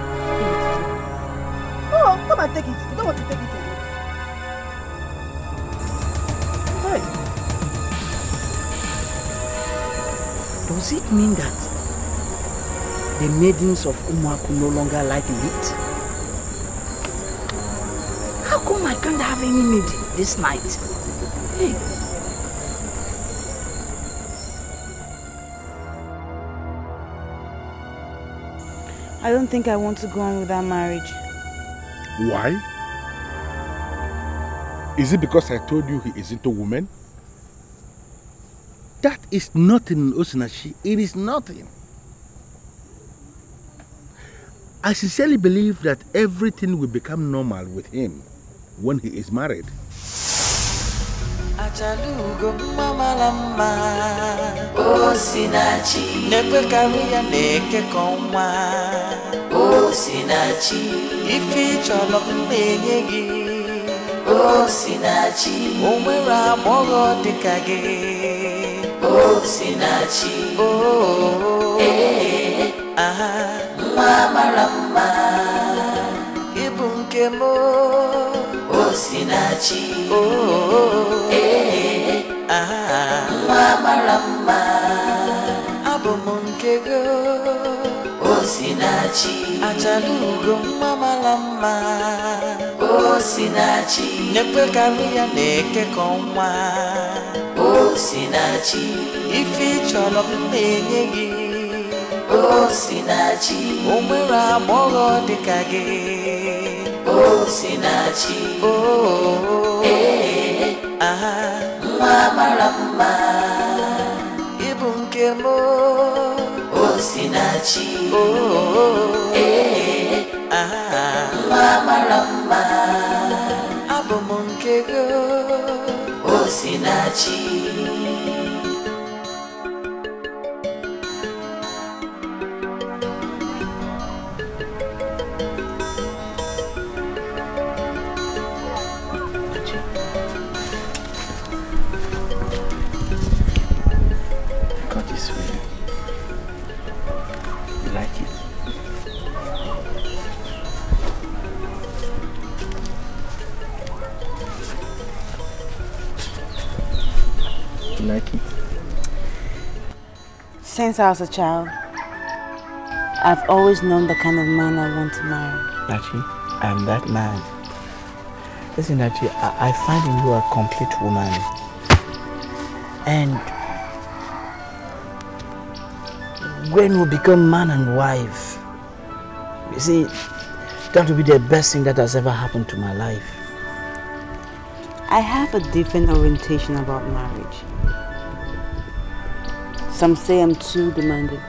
Speaker 14: Oh, come and take it. You don't want to take it again. Hey.
Speaker 19: Does it mean that the maidens of Umuaku no longer like meat? How come I can't have any meat this night? Hey.
Speaker 16: I don't think I want to go on with that marriage.
Speaker 6: Why? Is it because I told you he isn't a woman? That is nothing, Osinachi. It is nothing. I sincerely believe that everything will become normal with him when he is married.
Speaker 7: Achalugo mama lama Osinachi Nekwe kawiya neke konwa Osinachi Ifi cholo mbenyegi Osinachi Omwera mogo dekage Osinachi Oh Aha Mama lama Ibunke mo Osinachi Oh Mama Rama Abomunkego Osinachi Achalugo Mama Rama Osinachi Nekwe kawiya neke konwa Osinachi Ifi cholo mbenyegi Osinachi Omwera mogo dekage Osinachi Oh Aha Mama Rama Ibunke mo Osinachi Oh Aha Mama Rama Abomunkego Osinachi
Speaker 19: Like it?
Speaker 16: Since I was a child, I've always known the kind of man I want to marry.
Speaker 19: Nachi, I am that man. Listen, Nachi, I find in you a complete woman. And when we become man and wife, you see, that will be the best thing that has ever happened to my life.
Speaker 16: I have a different orientation about marriage. Some say I'm too demanding.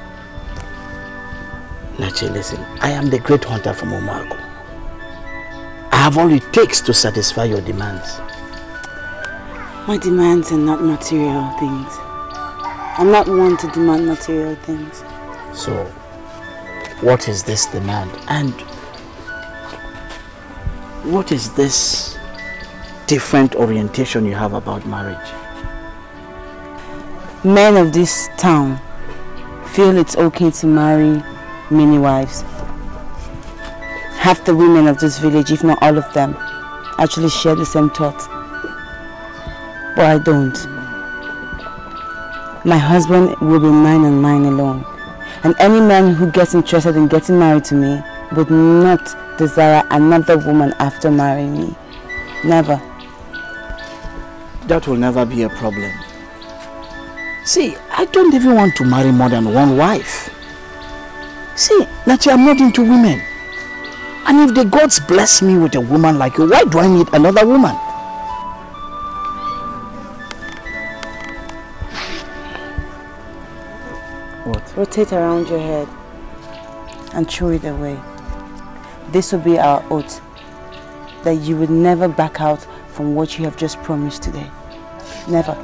Speaker 19: Nachi, listen, I am the great hunter from Umuaku. I have all it takes to satisfy your demands.
Speaker 16: My demands are not material things. I'm not one to demand material things.
Speaker 19: So, what is this demand? And what is this different orientation you have about marriage?
Speaker 16: Men of this town feel it's okay to marry many wives. Half the women of this village, if not all of them, actually share the same thought. But I don't. My husband will be mine and mine alone. And any man who gets interested in getting married to me would not desire another woman after marrying me. Never.
Speaker 19: That will never be a problem. See, I don't even want to marry more than one wife. See, Nachi, I'm not into women. And if the gods bless me with a woman like you, why do I need another woman?
Speaker 16: What? Rotate around your head and throw it away. This will be our oath that you would never back out from what you have just promised today. Never.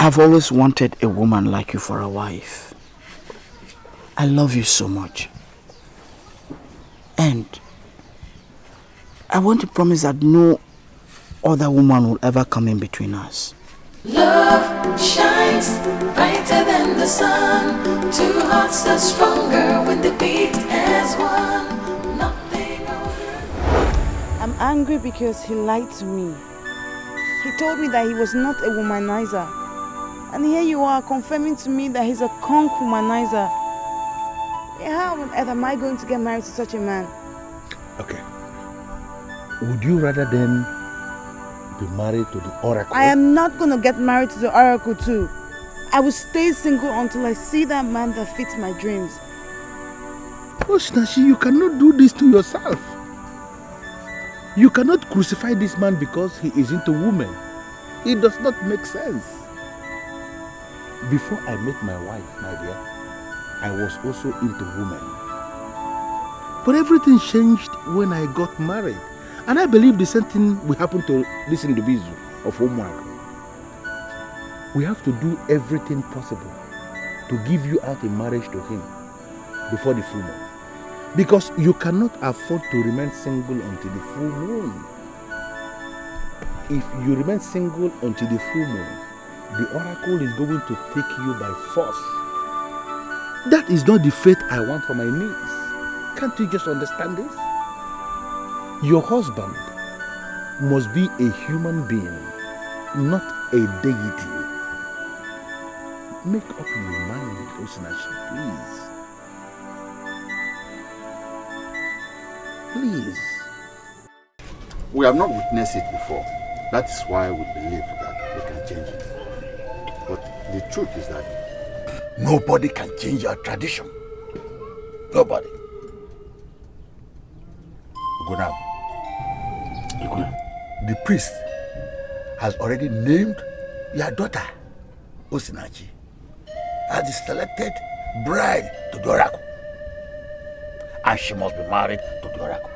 Speaker 2: I've always wanted a woman like you for a wife. I love you so much. And I want to promise that no other woman will ever come in between us.
Speaker 7: Love shines brighter than the sun. Two hearts are stronger when they beat as one. Nothing
Speaker 8: I'm angry because he lied to me. He told me that he was not a womanizer. And here you are confirming to me that he's a conk womanizer. How on earth am I going to get married to such a man?
Speaker 6: Okay. Would you rather then be married to the Oracle?
Speaker 8: I am not going to get married to the Oracle too. I will stay single until I see that man that fits my dreams.
Speaker 6: Osinachi, you cannot do this to yourself. You cannot crucify this man because he is into women. It does not make sense. Before I met my wife, my dear, I was also into women. But everything changed when I got married. And I believe the same thing will happen to this individual of Umuaku. We have to do everything possible to give you out in marriage to him before the full moon. Because you cannot afford to remain single until the full moon. If you remain single until the full moon, the Oracle is going to take you by force. That is not the fate I want for my niece. Can't you just understand this? Your husband must be a human being, not a deity. Make up your mind, Osinachi, please. Please.
Speaker 5: We have not witnessed it before. That is why we believe that we can change it. But the truth is that nobody can change our tradition. Nobody. Ugunab, the priest has already named your daughter, Osinachi, as the selected bride to the Oracle. And she must be married to the Oracle.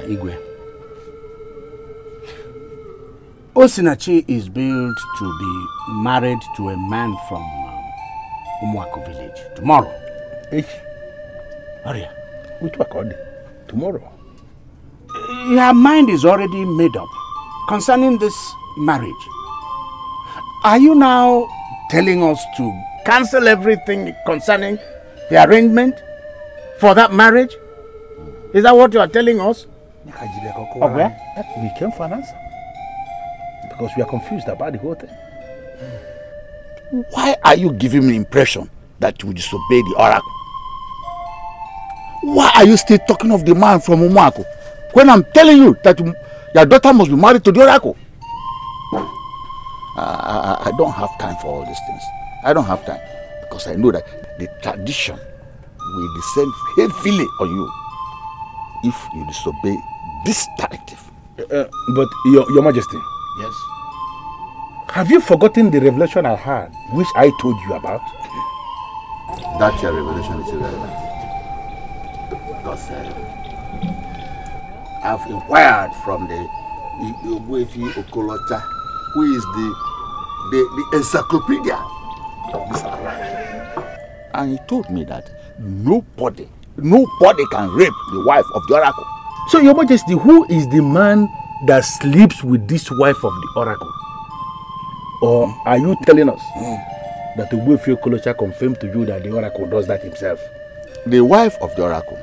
Speaker 2: Igwe. Osinachi is built to be married to a man from Umuaku village tomorrow.
Speaker 6: Aria, which one? Tomorrow?
Speaker 2: Her mind is already made up concerning this marriage. Are you now telling us to cancel everything concerning the arrangement for that marriage? Is that what you are telling us?
Speaker 6: Okay. We came for an answer. Because we are confused about the whole thing.
Speaker 5: Why are you giving me the impression that you will disobey the Oracle? Why are you still talking of the man from Umuaku when I'm telling you that your daughter must be married to the Oracle? I don't have time for all these things. I don't have time because I know that the tradition will descend heavily on you if you disobey this directive.
Speaker 6: But Your Majesty.
Speaker 5: Yes?
Speaker 6: Have you forgotten the revelation I had, which I told you about?
Speaker 5: That your revelation is irrelevant. Because I've inquired from the Igwefi Okolocha, who is the encyclopedia of this island. And he told me that nobody can rape the wife of the Oracle.
Speaker 6: So, Your Majesty, who is the man that sleeps with this wife of the Oracle? Or are you telling us that the Igwefi Okolocha confirmed to you that the Oracle does that himself?
Speaker 5: The wife of the Oracle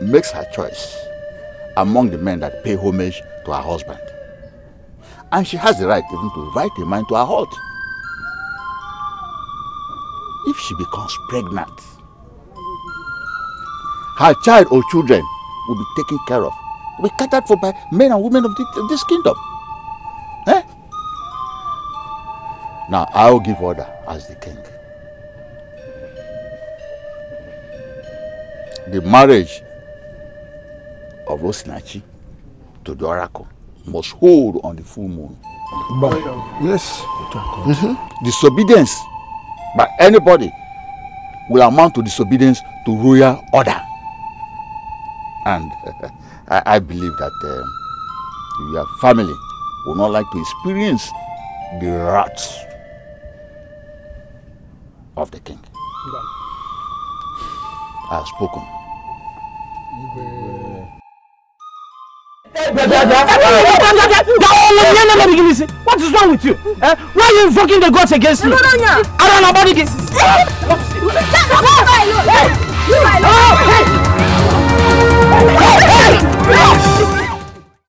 Speaker 5: makes her choice among the men that pay homage to her husband. And she has the right even to invite a man to her hut. If she becomes pregnant, her child or children will be taken care of, will be catered for by men and women of this kingdom. Eh? Now I will give order as the king. The marriage of Osinachi to the Oracle must hold on the full moon.
Speaker 6: But, yes.
Speaker 5: Disobedience by anybody will amount to disobedience to royal order. And I believe that your family would not like to experience the wrath of the king. I have spoken.
Speaker 2: What is wrong with you? Why are you invoking the gods against me? I don't know about this.